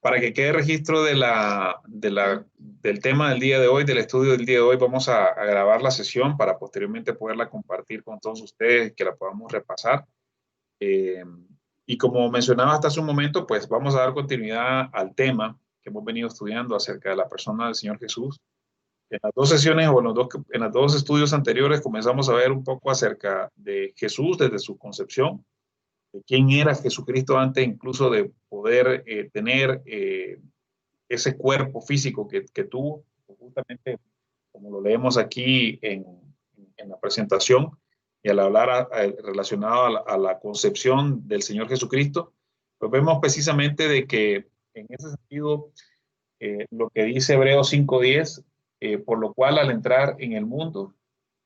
Para que quede registro del tema del día de hoy, del estudio del día de hoy, vamos a grabar la sesión para posteriormente poderla compartir con todos ustedes, que la podamos repasar. Eh, y como mencionaba hasta hace un momento, pues vamos a dar continuidad al tema que hemos venido estudiando acerca de la persona del Señor Jesús. En las dos sesiones o en los dos estudios anteriores comenzamos a ver un poco acerca de Jesús desde su concepción, de quién era Jesucristo antes incluso de poder tener ese cuerpo físico que tuvo, justamente como lo leemos aquí en la presentación, y al hablar relacionado a la concepción del Señor Jesucristo, pues vemos precisamente de que en ese sentido, lo que dice Hebreos 5:10, por lo cual al entrar en el mundo,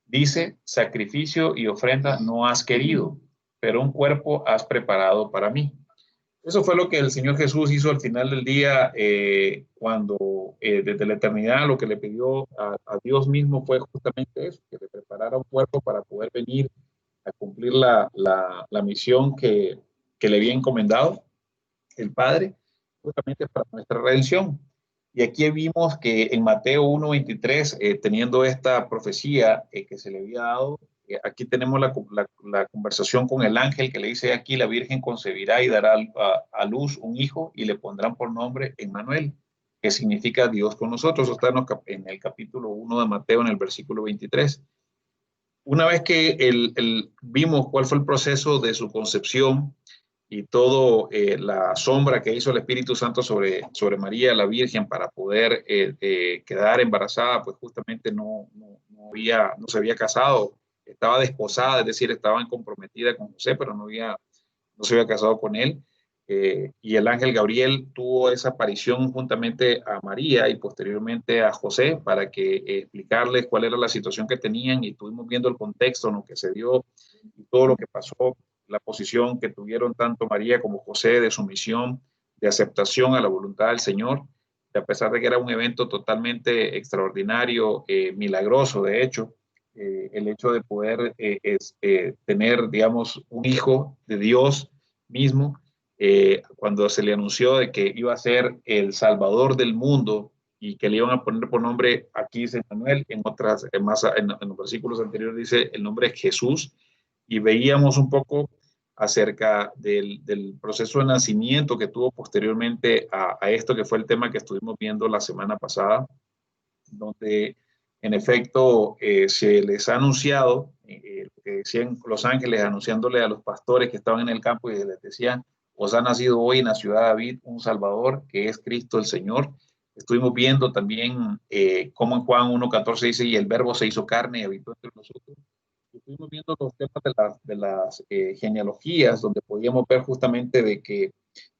dice, sacrificio y ofrenda no has querido, pero un cuerpo has preparado para mí. Eso fue lo que el Señor Jesús hizo al final del día, cuando desde la eternidad lo que le pidió a Dios mismo fue justamente eso, que le preparara un cuerpo para poder venir a cumplir la misión que le había encomendado el Padre, justamente para nuestra redención. Y aquí vimos que en Mateo 1:23, teniendo esta profecía que se le había dado, aquí tenemos la conversación con el ángel que le dice aquí, la Virgen concebirá y dará a luz un hijo y le pondrán por nombre Emmanuel, que significa Dios con nosotros. Eso está en el capítulo 1 de Mateo, en el versículo 23. Una vez que vimos cuál fue el proceso de su concepción y todo la sombra que hizo el Espíritu Santo sobre María, la Virgen, para poder quedar embarazada, pues justamente no se había casado, estaba desposada, es decir, estaba comprometida con José, pero no se había casado con él. Y el ángel Gabriel tuvo esa aparición juntamente a María y posteriormente a José para que explicarles cuál era la situación que tenían, y estuvimos viendo el contexto en lo que se dio y todo lo que pasó, la posición que tuvieron tanto María como José de sumisión, de aceptación a la voluntad del Señor, a pesar de que era un evento totalmente extraordinario, milagroso, de hecho, el hecho de poder tener, digamos, un hijo de Dios mismo, cuando se le anunció de que iba a ser el Salvador del mundo y que le iban a poner por nombre, aquí dice Manuel, en los versículos anteriores dice el nombre Jesús, y veíamos un poco acerca del proceso de nacimiento que tuvo posteriormente a esto, que fue el tema que estuvimos viendo la semana pasada, donde en efecto se les ha anunciado, lo que decían los ángeles anunciándole a los pastores que estaban en el campo, y les decían, os ha nacido hoy en la ciudad de David un Salvador, que es Cristo el Señor. Estuvimos viendo también cómo en Juan 1:14 dice, y el verbo se hizo carne y habitó entre nosotros. Estuvimos viendo los temas de las genealogías, donde podíamos ver justamente de que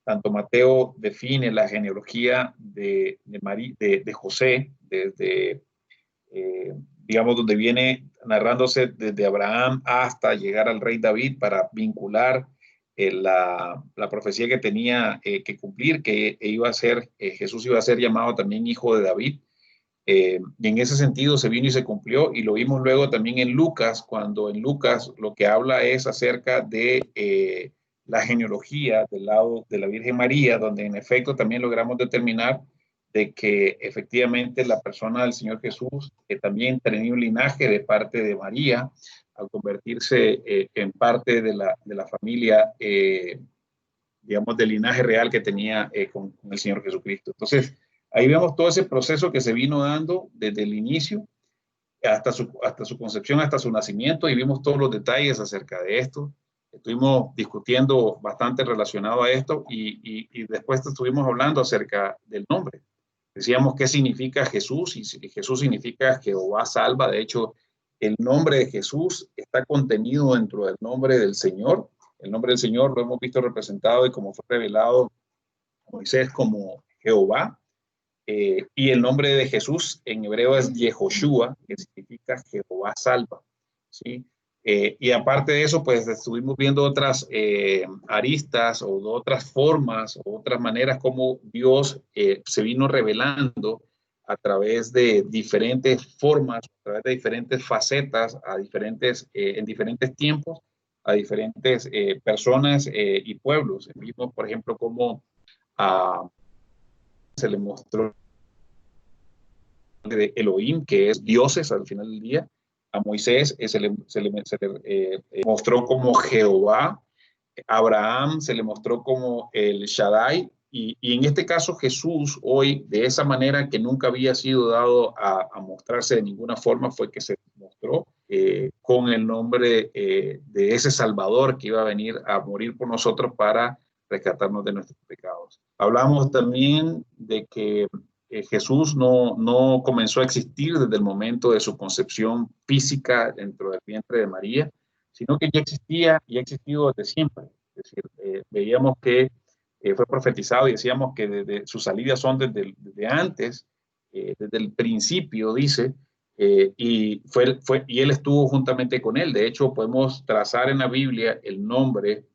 tanto Mateo define la genealogía de José, desde, digamos, donde viene narrándose desde Abraham hasta llegar al rey David, para vincular la profecía que tenía que cumplir, que iba a ser, Jesús iba a ser llamado también hijo de David. Y en ese sentido se vino y se cumplió, y lo vimos luego también en Lucas, cuando en Lucas lo que habla es acerca de la genealogía del lado de la Virgen María, donde en efecto también logramos determinar de que efectivamente la persona del Señor Jesús también tenía un linaje de parte de María, al convertirse en parte de la familia, digamos, del linaje real que tenía con el Señor Jesucristo. Entonces, ahí vemos todo ese proceso que se vino dando desde el inicio hasta su concepción, hasta su nacimiento, y vimos todos los detalles acerca de esto. Estuvimos discutiendo bastante relacionado a esto, y después estuvimos hablando acerca del nombre. Decíamos qué significa Jesús, y Jesús significa Jehová salva. De hecho, el nombre de Jesús está contenido dentro del nombre del Señor. El nombre del Señor lo hemos visto representado y como fue revelado a Moisés como Jehová. Y el nombre de Jesús en hebreo es Yehoshua, que significa Jehová salva, ¿sí? Y aparte de eso, pues estuvimos viendo otras aristas o otras formas o otras maneras como Dios se vino revelando a través de diferentes formas, a través de diferentes facetas, en diferentes tiempos, a diferentes personas y pueblos. Vimos, por ejemplo, cómo se le mostró de Elohim, que es dioses al final del día. A Moisés se le mostró como Jehová. A Abraham se le mostró como el Shaddai. Y en este caso Jesús hoy, de esa manera que nunca había sido dado a mostrarse de ninguna forma, fue que se mostró con el nombre de ese Salvador que iba a venir a morir por nosotros para rescatarnos de nuestros pecados. Hablamos también de que Jesús no comenzó a existir desde el momento de su concepción física dentro del vientre de María, sino que ya existía y ha existido desde siempre. Es decir, veíamos que fue profetizado y decíamos que desde sus salidas son desde antes, desde el principio, dice, y él estuvo juntamente con él. De hecho, podemos trazar en la Biblia el nombre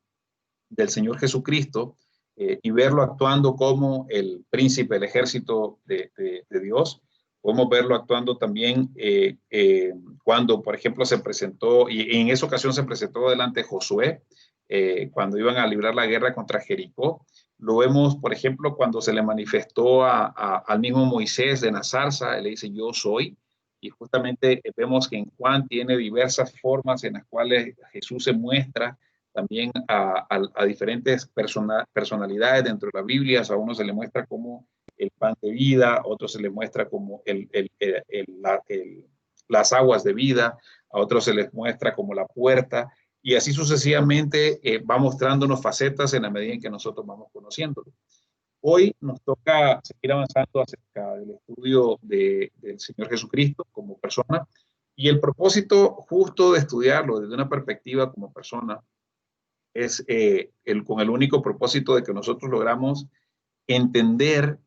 del Señor Jesucristo y verlo actuando como el príncipe del ejército de Dios. Podemos verlo actuando también cuando, por ejemplo, se presentó, y en esa ocasión se presentó delante de Josué, cuando iban a librar la guerra contra Jericó. Lo vemos, por ejemplo, cuando se le manifestó al mismo Moisés de la zarza, él le dice, yo soy. Y justamente vemos que en Juan tiene diversas formas en las cuales Jesús se muestra también a diferentes personalidades dentro de la Biblia. A uno se le muestra como el pan de vida, a otro se le muestra como las aguas de vida, a otro se les muestra como la puerta, y así sucesivamente va mostrándonos facetas en la medida en que nosotros vamos conociéndolo. Hoy nos toca seguir avanzando acerca del estudio del Señor Jesucristo como persona, y el propósito justo de estudiarlo desde una perspectiva como persona es con el único propósito de que nosotros logramos entender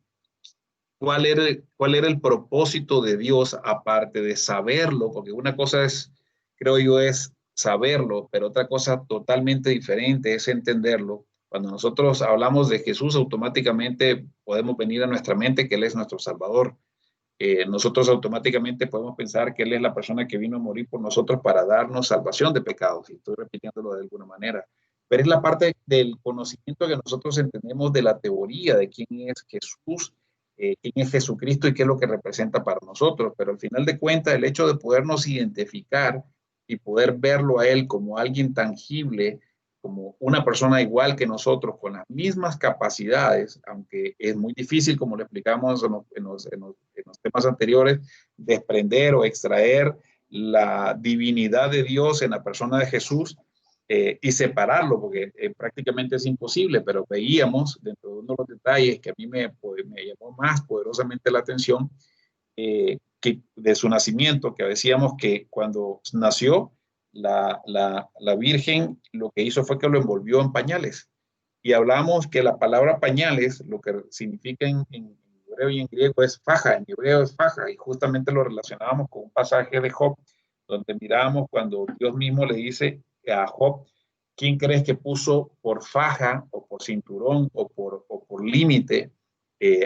cuál era el propósito de Dios, aparte de saberlo, porque una cosa es, creo yo, es saberlo, pero otra cosa totalmente diferente es entenderlo. Cuando nosotros hablamos de Jesús, automáticamente podemos venir a nuestra mente que Él es nuestro Salvador. Nosotros automáticamente podemos pensar que Él es la persona que vino a morir por nosotros para darnos salvación de pecados. Y estoy repitiéndolo de alguna manera. Pero es la parte del conocimiento que nosotros entendemos de la teoría de quién es Jesús, quién es Jesucristo y qué es lo que representa para nosotros. Pero al final de cuentas, el hecho de podernos identificar y poder verlo a Él como alguien tangible, como una persona igual que nosotros, con las mismas capacidades, aunque es muy difícil, como lo explicamos en los temas anteriores, desprender o extraer la divinidad de Dios en la persona de Jesús y separarlo, porque prácticamente es imposible, pero veíamos dentro de uno de los detalles que a mí me llamó más poderosamente la atención, que de su nacimiento, que decíamos que cuando nació, la Virgen lo que hizo fue que lo envolvió en pañales. Y hablamos que la palabra pañales, lo que significa en hebreo y en griego es faja, en hebreo es faja, y justamente lo relacionábamos con un pasaje de Job, donde mirábamos cuando Dios mismo le dice a Job, ¿quién crees que puso por faja o por cinturón o por límite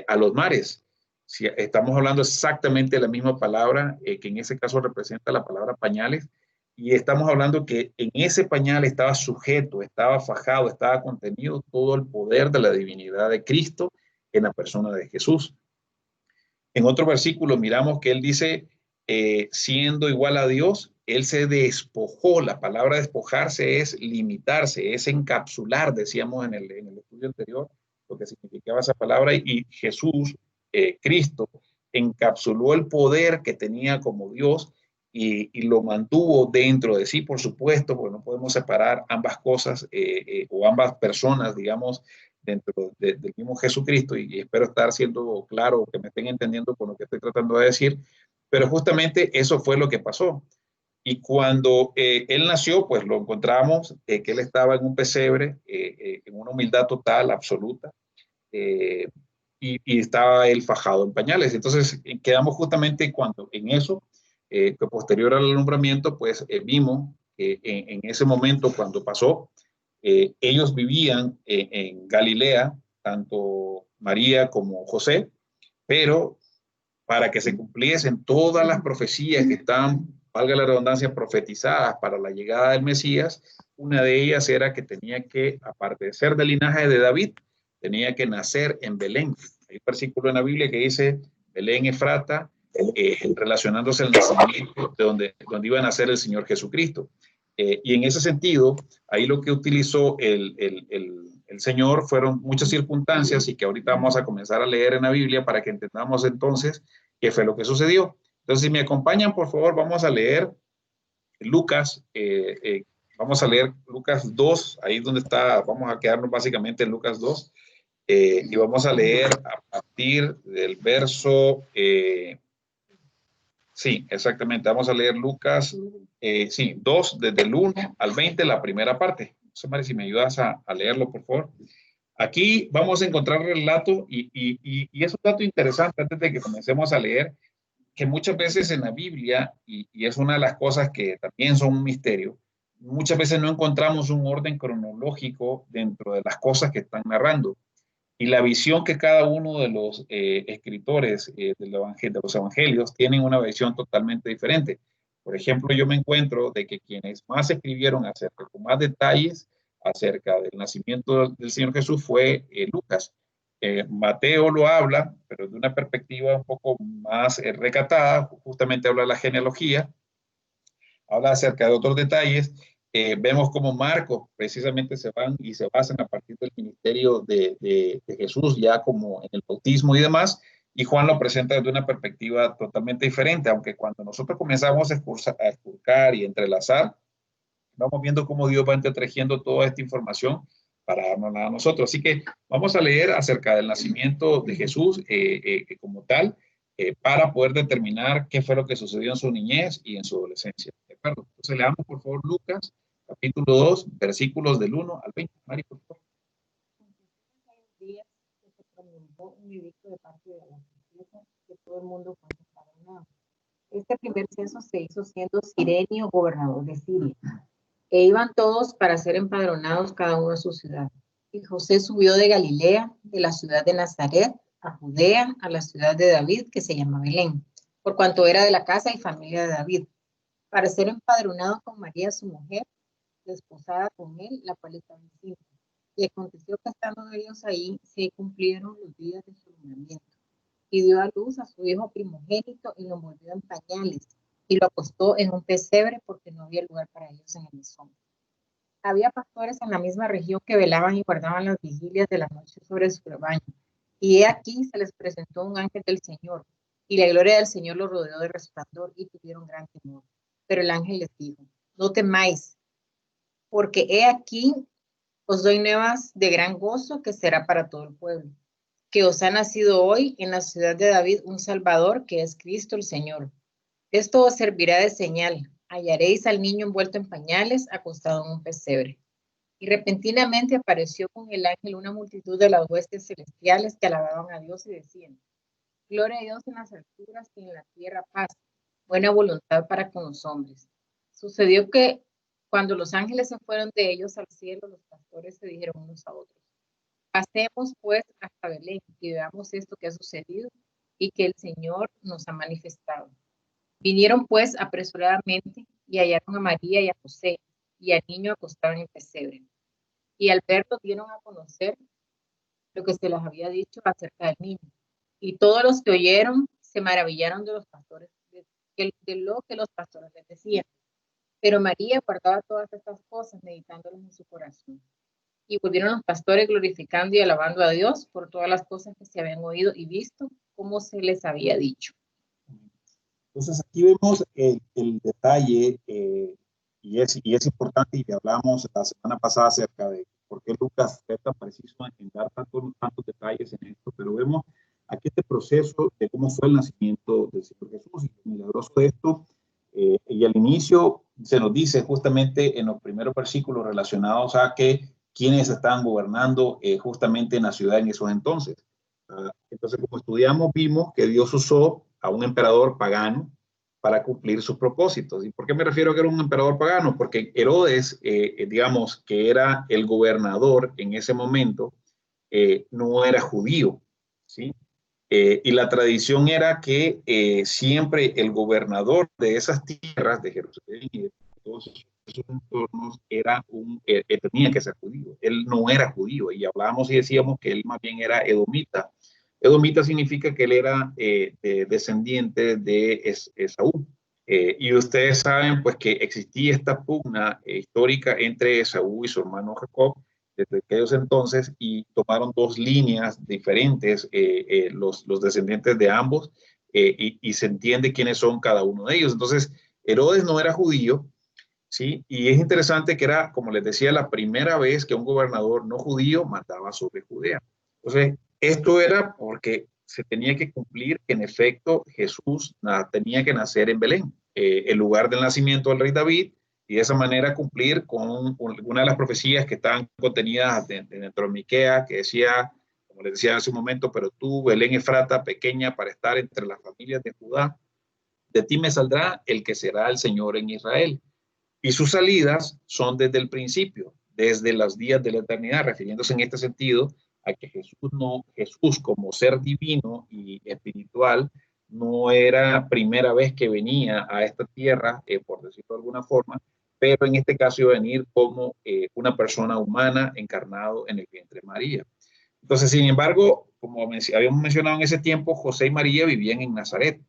a los mares? Si estamos hablando exactamente de la misma palabra, que en ese caso representa la palabra pañales, y estamos hablando que en ese pañal estaba sujeto, estaba fajado, estaba contenido todo el poder de la divinidad de Cristo en la persona de Jesús. En otro versículo miramos que él dice, siendo igual a Dios, él se despojó. La palabra despojarse es limitarse, es encapsular, decíamos en el estudio anterior, lo que significaba esa palabra, y Jesús, Cristo, encapsuló el poder que tenía como Dios y lo mantuvo dentro de sí, por supuesto, porque no podemos separar ambas cosas o ambas personas, digamos, dentro del mismo Jesucristo, y espero estar siendo claro, que me estén entendiendo con lo que estoy tratando de decir, pero justamente eso fue lo que pasó. Y cuando él nació, pues lo encontramos, que él estaba en un pesebre, en una humildad total, absoluta, eh, y estaba él fajado en pañales. Entonces quedamos justamente cuando en eso, que posterior al alumbramiento, pues vimos que en ese momento cuando pasó, ellos vivían en Galilea, tanto María como José, pero para que se cumpliesen todas las profecías que estaban, valga la redundancia, profetizadas para la llegada del Mesías, una de ellas era que tenía que, aparte de ser del linaje de David, tenía que nacer en Belén. Hay un versículo en la Biblia que dice, Belén Efrata, relacionándose al nacimiento de donde iba a nacer el Señor Jesucristo. Y en ese sentido, ahí lo que utilizó el Señor fueron muchas circunstancias y que ahorita vamos a comenzar a leer en la Biblia para que entendamos entonces qué fue lo que sucedió. Entonces, si me acompañan, por favor, vamos a leer Lucas, vamos a leer Lucas 2, ahí donde está, vamos a quedarnos básicamente en Lucas 2, y vamos a leer a partir del verso, sí, exactamente, vamos a leer Lucas, sí, 2, desde el 1 al 20, la primera parte. No sé, Mari, si me ayudas a leerlo, por favor. Aquí vamos a encontrar el relato y es un dato interesante antes de que comencemos a leer, que muchas veces en la Biblia, y es una de las cosas que también son un misterio, muchas veces no encontramos un orden cronológico dentro de las cosas que están narrando. Y la visión que cada uno de los escritores de los evangelios tienen una visión totalmente diferente. Por ejemplo, yo me encuentro de que quienes más escribieron acerca, con más detalles acerca del nacimiento del Señor Jesús fue Lucas. Mateo lo habla, pero de una perspectiva un poco más recatada, justamente habla de la genealogía, habla acerca de otros detalles. Vemos como Marcos precisamente se van y se basan a partir del ministerio de Jesús, ya como en el bautismo y demás, y Juan lo presenta desde una perspectiva totalmente diferente, aunque cuando nosotros comenzamos a esculcar y entrelazar, vamos viendo cómo Dios va entretejiendo toda esta información para darnos a nosotros. Así que vamos a leer acerca del nacimiento de Jesús como tal, para poder determinar qué fue lo que sucedió en su niñez y en su adolescencia. ¿De acuerdo? Entonces leamos por favor Lucas, capítulo 2, versículos del 1 al 20. Mari, por favor. Días que se promulgó un edicto de parte de la Iglesia que todo el mundo fue empadronado. Este primer censo se hizo siendo Cirenio gobernador de Siria, e iban todos para ser empadronados cada uno en su ciudad. Y José subió de Galilea, de la ciudad de Nazaret, a Judea, a la ciudad de David, que se llama Belén, por cuanto era de la casa y familia de David, para ser empadronado con María su mujer, desposada con él, la cual estaba encinta. Y aconteció que estando ellos ahí, se cumplieron los días de su alumbramiento. Y dio a luz a su hijo primogénito y lo envolvió en pañales y lo acostó en un pesebre porque no había lugar para ellos en el mesón. Había pastores en la misma región que velaban y guardaban las vigilias de la noche sobre su rebaño. Y he aquí se les presentó un ángel del Señor, y la gloria del Señor los rodeó de resplandor y tuvieron gran temor. Pero el ángel les dijo, no temáis, porque he aquí os doy nuevas de gran gozo que será para todo el pueblo, que os ha nacido hoy en la ciudad de David un Salvador, que es Cristo el Señor. Esto os servirá de señal. Hallaréis al niño envuelto en pañales, acostado en un pesebre. Y repentinamente apareció con el ángel una multitud de las huestes celestiales que alababan a Dios y decían, gloria a Dios en las alturas y en la tierra paz, buena voluntad para con los hombres. Sucedió que cuando los ángeles se fueron de ellos al cielo, los pastores se dijeron unos a otros, pasemos pues hasta Belén y veamos esto que ha sucedido y que el Señor nos ha manifestado. Vinieron pues apresuradamente y hallaron a María y a José y al niño acostado en el pesebre. Y al verlo dieron a conocer lo que se les había dicho acerca del niño. Y todos los que oyeron se maravillaron de los pastores, de lo que los pastores les decían. Pero María guardaba todas estas cosas, meditándolas en su corazón. Y volvieron los pastores glorificando y alabando a Dios por todas las cosas que se habían oído y visto, como se les había dicho. Entonces aquí vemos el detalle y es importante y que hablamos la semana pasada acerca de por qué Lucas es tan preciso en dar tantos detalles en esto, pero vemos aquí este proceso de cómo fue el nacimiento del Señor Jesús y lo milagroso de esto. Y al inicio se nos dice justamente en los primeros versículos relacionados a que quienes estaban gobernando justamente en la ciudad en esos entonces. Entonces, como estudiamos, vimos que Dios usó a un emperador pagano para cumplir sus propósitos. ¿Y por qué me refiero a que era un emperador pagano? Porque Herodes, digamos, que era el gobernador en ese momento, no era judío, ¿sí? Y la tradición era que siempre el gobernador de esas tierras, de Jerusalén y de todos esos entornos, tenía que ser judío. Él no era judío y hablábamos y decíamos que él más bien era edomita, Edomita significa que él era descendiente de Esaú. Y ustedes saben pues que existía esta pugna histórica entre Esaú y su hermano Jacob desde aquellos entonces, y tomaron dos líneas diferentes los descendientes de ambos, y se entiende quiénes son cada uno de ellos. Entonces, Herodes no era judío, ¿sí? Y es interesante que era, como les decía, la primera vez que un gobernador no judío mandaba sobre Judea. Entonces, esto era porque se tenía que cumplir que en efecto Jesús tenía que nacer en Belén, el lugar del nacimiento del rey David, y de esa manera cumplir con una de las profecías que estaban contenidas dentro de Miquea, que decía, como les decía hace un momento, pero tú, Belén Efrata, pequeña para estar entre las familias de Judá, de ti me saldrá el que será el Señor en Israel. Y sus salidas son desde el principio, desde los días de la eternidad, refiriéndose en este sentido a que Jesús como ser divino y espiritual no era primera vez que venía a esta tierra, por decirlo de alguna forma, pero en este caso iba a venir como una persona humana encarnado en el vientre de María. Entonces, sin embargo, como habíamos mencionado en ese tiempo, José y María vivían en Nazaret,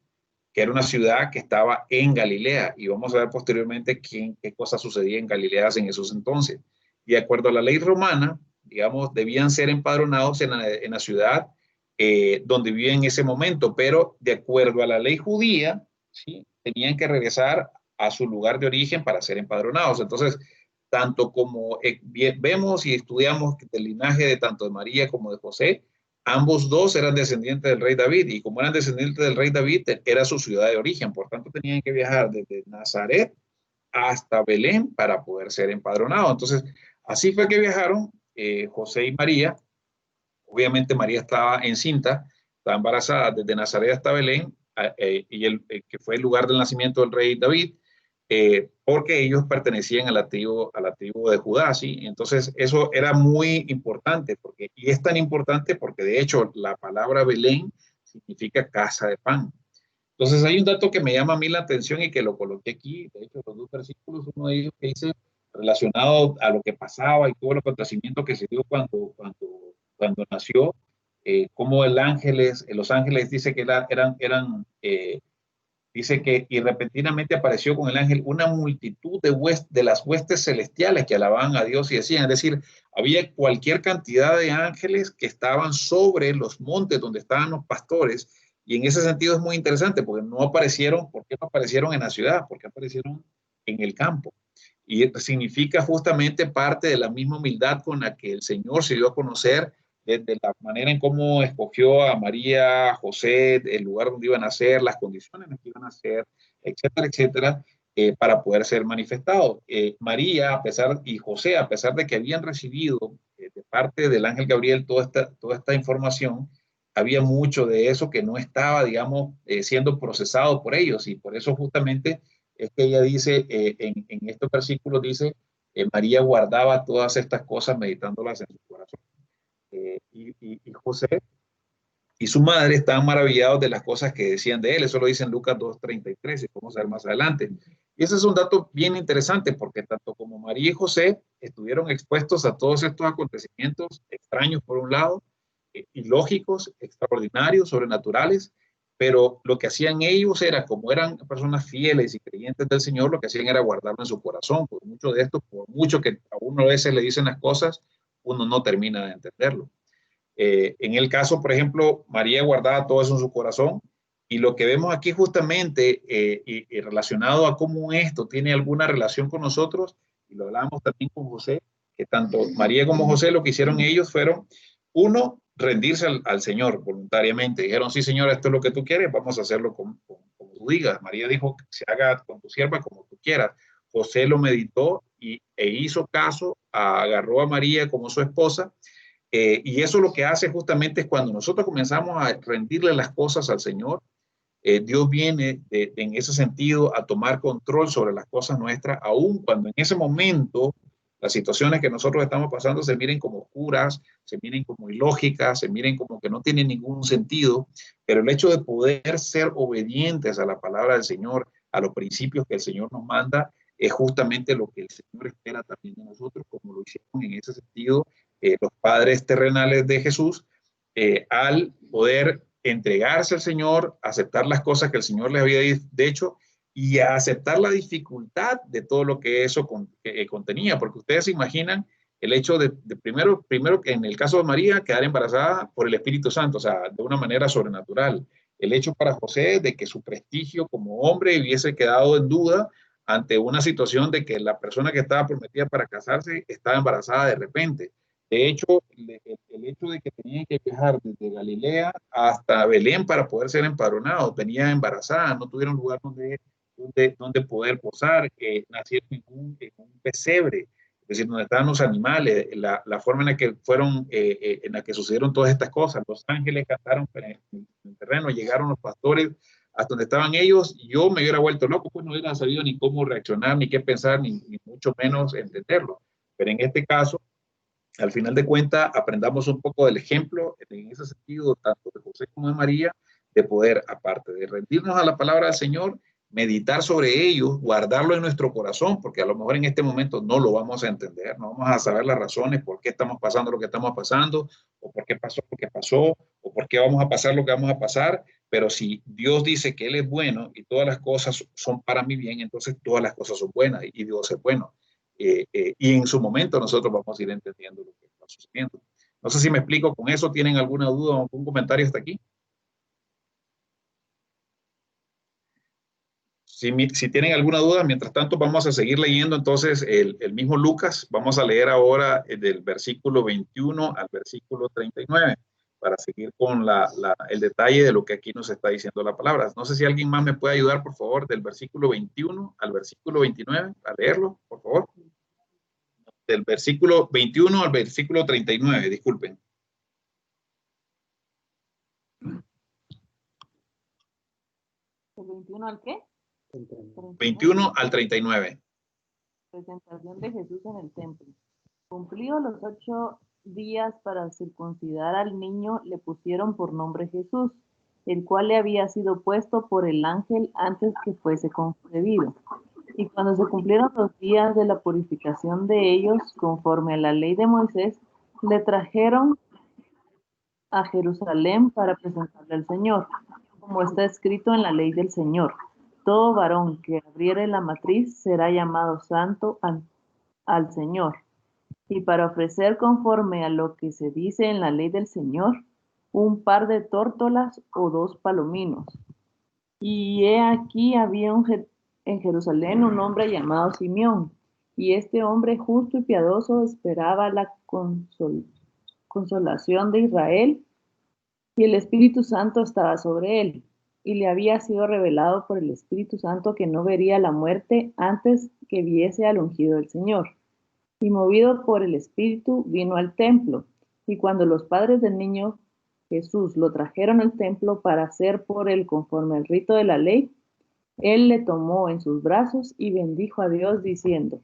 que era una ciudad que estaba en Galilea, y vamos a ver posteriormente qué cosa sucedía en Galilea en esos entonces. Y de acuerdo a la ley romana, digamos, debían ser empadronados en la ciudad donde vivían en ese momento, pero de acuerdo a la ley judía, ¿sí? Tenían que regresar a su lugar de origen para ser empadronados. Entonces, tanto como vemos y estudiamos el linaje de tanto de María como de José, ambos dos eran descendientes del rey David, y como eran descendientes del rey David, era su ciudad de origen. Por tanto, tenían que viajar desde Nazaret hasta Belén para poder ser empadronados. Entonces, así fue que viajaron José y María. Obviamente María estaba encinta, estaba embarazada desde Nazaret hasta Belén, que fue el lugar del nacimiento del rey David, porque ellos pertenecían a la tribu de Judá, ¿sí? Entonces eso era muy importante, y es tan importante porque de hecho la palabra Belén significa casa de pan. Entonces hay un dato que me llama a mí la atención y que lo coloqué aquí, de hecho los dos versículos, uno de ellos que dice relacionado a lo que pasaba y todo el acontecimiento que se dio cuando nació, como los ángeles dice que dice que y repentinamente apareció con el ángel una multitud de las huestes celestiales que alababan a Dios y decían, es decir, había cualquier cantidad de ángeles que estaban sobre los montes donde estaban los pastores, y en ese sentido es muy interesante porque no aparecieron, ¿por qué no aparecieron en la ciudad? Porque aparecieron en el campo. Y significa justamente parte de la misma humildad con la que el Señor se dio a conocer, desde la manera en cómo escogió a María, a José, el lugar donde iban a nacer, las condiciones en las que iban a nacer, etcétera, etcétera, para poder ser manifestado. María, y José, a pesar de que habían recibido de parte del ángel Gabriel toda esta información, había mucho de eso que no estaba, digamos, siendo procesado por ellos, y por eso justamente es que ella dice, en estos versículos dice, María guardaba todas estas cosas meditándolas en su corazón. Y José y su madre estaban maravillados de las cosas que decían de él. Eso lo dice en Lucas 2:33, y vamos a ver más adelante. Y ese es un dato bien interesante porque tanto como María y José estuvieron expuestos a todos estos acontecimientos extraños por un lado, ilógicos, extraordinarios, sobrenaturales, pero lo que hacían ellos era, como eran personas fieles y creyentes del Señor, lo que hacían era guardarlo en su corazón. Por mucho de esto, por mucho que a uno a veces le dicen las cosas, uno no termina de entenderlo. En el caso, por ejemplo, María guardaba todo eso en su corazón, y lo que vemos aquí justamente y relacionado a cómo esto tiene alguna relación con nosotros, y lo hablábamos también con José, que tanto María como José lo que hicieron ellos fueron, uno, rendirse al Señor voluntariamente. Dijeron, sí, Señor, esto es lo que tú quieres, vamos a hacerlo como tú digas. María dijo, que se haga con tu sierva como tú quieras. José lo meditó e hizo caso, agarró a María como su esposa. Y eso lo que hace justamente es cuando nosotros comenzamos a rendirle las cosas al Señor, Dios viene en ese sentido a tomar control sobre las cosas nuestras, aun cuando en ese momento las situaciones que nosotros estamos pasando se miren como oscuras, se miren como ilógicas, se miren como que no tienen ningún sentido, pero el hecho de poder ser obedientes a la palabra del Señor, a los principios que el Señor nos manda, es justamente lo que el Señor espera también de nosotros, como lo hicieron en ese sentido los padres terrenales de Jesús, al poder entregarse al Señor, aceptar las cosas que el Señor les había dicho y aceptar la dificultad de todo lo que eso contenía, porque ustedes se imaginan el hecho de primero que en el caso de María, quedar embarazada por el Espíritu Santo, o sea, de una manera sobrenatural. El hecho para José de que su prestigio como hombre hubiese quedado en duda ante una situación de que la persona que estaba prometida para casarse estaba embarazada de repente. De hecho, el hecho de que tenían que viajar desde Galilea hasta Belén para poder ser empadronados, venía embarazada, no tuvieron lugar donde poder posar, nacieron en un pesebre, es decir, donde estaban los animales, la forma en la que fueron, en la que sucedieron todas estas cosas. Los ángeles cantaron en el terreno, llegaron los pastores hasta donde estaban ellos, y yo me hubiera vuelto loco, pues no hubiera sabido ni cómo reaccionar, ni qué pensar, ni mucho menos entenderlo. Pero en este caso, al final de cuentas, aprendamos un poco del ejemplo en ese sentido, tanto de José como de María, de poder, aparte de rendirnos a la palabra del Señor, meditar sobre ello, guardarlo en nuestro corazón, porque a lo mejor en este momento no lo vamos a entender, no vamos a saber las razones por qué estamos pasando lo que estamos pasando, o por qué pasó lo que pasó, o por qué vamos a pasar lo que vamos a pasar, pero si Dios dice que Él es bueno y todas las cosas son para mi bien, entonces todas las cosas son buenas y Dios es bueno. Y en su momento nosotros vamos a ir entendiendo lo que está sucediendo. No sé si me explico con eso. ¿Tienen alguna duda o algún comentario hasta aquí? Si tienen alguna duda, mientras tanto vamos a seguir leyendo entonces el mismo Lucas. Vamos a leer ahora del versículo 21 al versículo 39 para seguir con el detalle de lo que aquí nos está diciendo la palabra. No sé si alguien más me puede ayudar, por favor, del versículo 21 al versículo 29, a leerlo, por favor. Del versículo 21 al versículo 39, disculpen. ¿El 21 al qué? 21 al 39. Presentación de Jesús en el templo. Cumplidos los 8 días para circuncidar al niño, le pusieron por nombre Jesús, el cual le había sido puesto por el ángel antes que fuese concebido. Y cuando se cumplieron los días de la purificación de ellos, conforme a la ley de Moisés, le trajeron a Jerusalén para presentarle al Señor, como está escrito en la ley del Señor. Todo varón que abriere la matriz será llamado santo al Señor. Y para ofrecer conforme a lo que se dice en la ley del Señor, un par de tórtolas o 2 palominos. Y he aquí había en Jerusalén un hombre llamado Simeón, y este hombre justo y piadoso esperaba la consolación de Israel, y el Espíritu Santo estaba sobre él, y le había sido revelado por el Espíritu Santo que no vería la muerte antes que viese al ungido del Señor. Y movido por el Espíritu vino al templo, y cuando los padres del niño Jesús lo trajeron al templo para hacer por él conforme al rito de la ley, él le tomó en sus brazos y bendijo a Dios diciendo: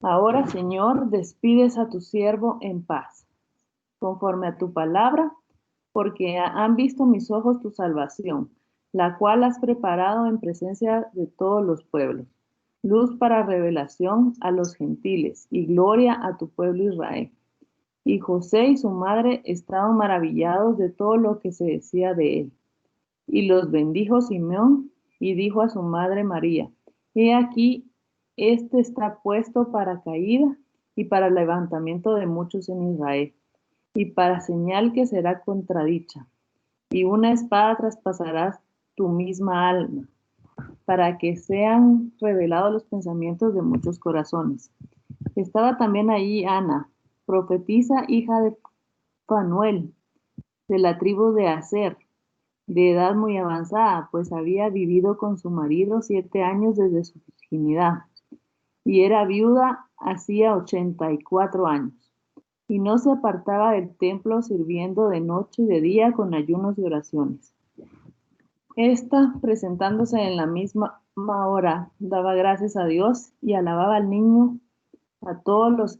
Ahora, Señor, despides a tu siervo en paz, conforme a tu palabra, porque han visto mis ojos tu salvación, la cual has preparado en presencia de todos los pueblos, luz para revelación a los gentiles y gloria a tu pueblo Israel. Y José y su madre estaban maravillados de todo lo que se decía de él. Y los bendijo Simeón y dijo a su madre María: He aquí, este está puesto para caída y para levantamiento de muchos en Israel, y para señal que será contradicha, y una espada traspasará tu misma alma, para que sean revelados los pensamientos de muchos corazones. Estaba también allí Ana, profetisa, hija de Fanuel, de la tribu de Aser, de edad muy avanzada, pues había vivido con su marido 7 años desde su virginidad, y era viuda hacía 84 años. Y no se apartaba del templo, sirviendo de noche y de día con ayunos y oraciones. Esta, presentándose en la misma hora, daba gracias a Dios y alababa al niño a todos los,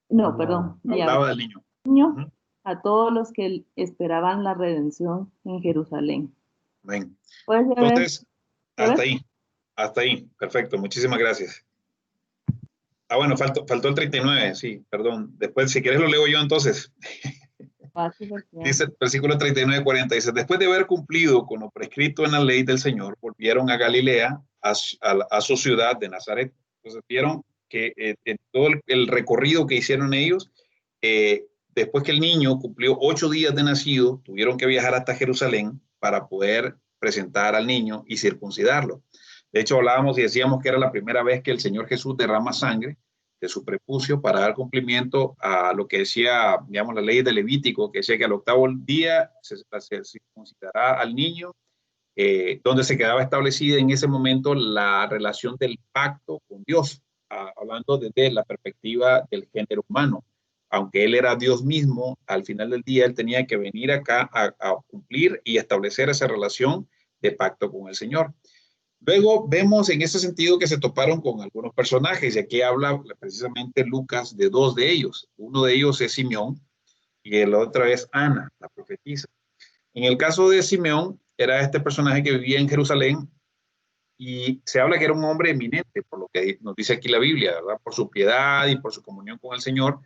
Hablaba del niño. A todos los que esperaban la redención en Jerusalén. Amén. Entonces, hasta ahí, perfecto, muchísimas gracias. Bueno, faltó el 39, sí, perdón. Después, si quieres lo leo yo entonces. Dice el versículo 39-40, dice, después de haber cumplido con lo prescrito en la ley del Señor, volvieron a Galilea, a su ciudad de Nazaret. Entonces vieron que en todo el recorrido que hicieron ellos, después que el niño cumplió 8 días de nacido, tuvieron que viajar hasta Jerusalén para poder presentar al niño y circuncidarlo. De hecho, hablábamos y decíamos que era la primera vez que el Señor Jesús derrama sangre de su prepucio para dar cumplimiento a lo que decía, digamos, la ley de Levítico, que decía que al 8º día se circuncidará al niño, donde se quedaba establecida en ese momento la relación del pacto con Dios, hablando desde la perspectiva del género humano. Aunque él era Dios mismo, al final del día él tenía que venir acá a cumplir y establecer esa relación de pacto con el Señor. Luego vemos en ese sentido que se toparon con algunos personajes, y aquí habla precisamente Lucas de 2 de ellos. Uno de ellos es Simeón y el otro es Ana, la profetisa. En el caso de Simeón, era este personaje que vivía en Jerusalén y se habla que era un hombre eminente, por lo que nos dice aquí la Biblia, ¿verdad? Por su piedad y por su comunión con el Señor.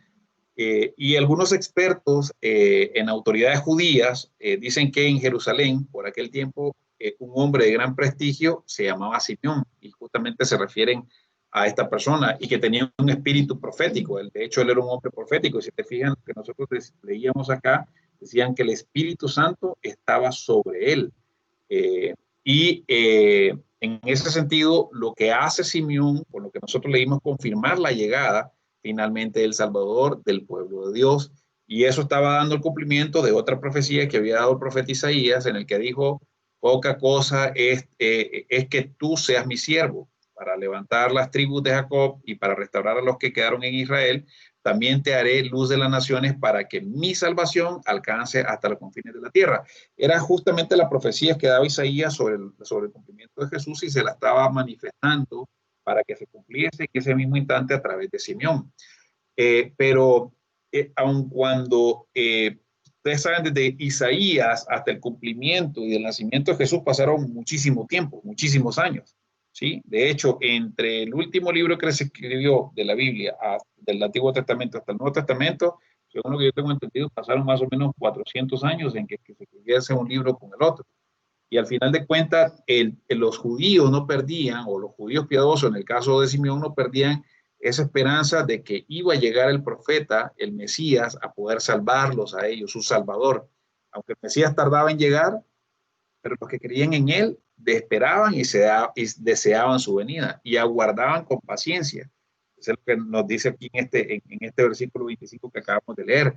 Y algunos expertos en autoridades judías dicen que en Jerusalén, por aquel tiempo, un hombre de gran prestigio se llamaba Simeón, y justamente se refieren a esta persona, y que tenía un espíritu profético. De hecho, él era un hombre profético, y si te fijan, que nosotros leíamos acá, decían que el Espíritu Santo estaba sobre él. En ese sentido, lo que hace Simeón, por lo que nosotros leímos, confirmar la llegada finalmente del Salvador del pueblo de Dios. Y eso estaba dando el cumplimiento de otra profecía que había dado el profeta Isaías, en el que dijo, poca cosa es que tú seas mi siervo para levantar las tribus de Jacob y para restaurar a los que quedaron en Israel. También te haré luz de las naciones para que mi salvación alcance hasta los confines de la tierra. Era justamente la profecía que daba Isaías sobre el cumplimiento de Jesús, y se la estaba manifestando para que se cumpliese en ese mismo instante a través de Simeón. Pero aun cuando ustedes saben, desde Isaías hasta el cumplimiento y el nacimiento de Jesús pasaron muchísimo tiempo, muchísimos años, ¿sí? De hecho, entre el último libro que se escribió de la Biblia, del Antiguo Testamento hasta el Nuevo Testamento, según lo que yo tengo entendido, pasaron más o menos 400 años en que se escribiese un libro con el otro. Y al final de cuentas, los judíos no perdían, o los judíos piadosos, en el caso de Simeón, no perdían esa esperanza de que iba a llegar el profeta, el Mesías, a poder salvarlos a ellos, su Salvador. Aunque el Mesías tardaba en llegar, pero los que creían en él esperaban y deseaban su venida y aguardaban con paciencia. Eso es lo que nos dice aquí en este versículo 25 que acabamos de leer.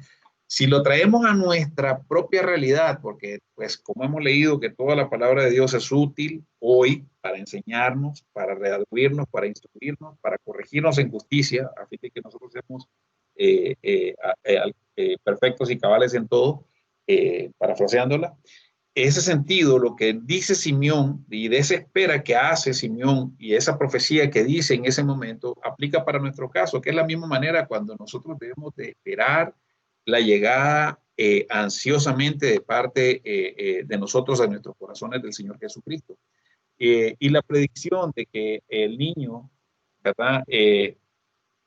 Si lo traemos a nuestra propia realidad, porque pues como hemos leído que toda la palabra de Dios es útil hoy para enseñarnos, para redarguirnos, para instruirnos, para corregirnos en justicia, a fin de que nosotros seamos perfectos y cabales en todo, parafraseándola. En ese sentido, lo que dice Simeón y de esa espera que hace Simeón y esa profecía que dice en ese momento, aplica para nuestro caso, que es la misma manera cuando nosotros debemos de esperar la llegada ansiosamente de parte de nosotros a nuestros corazones del Señor Jesucristo. Y la predicción de que el niño, ¿verdad?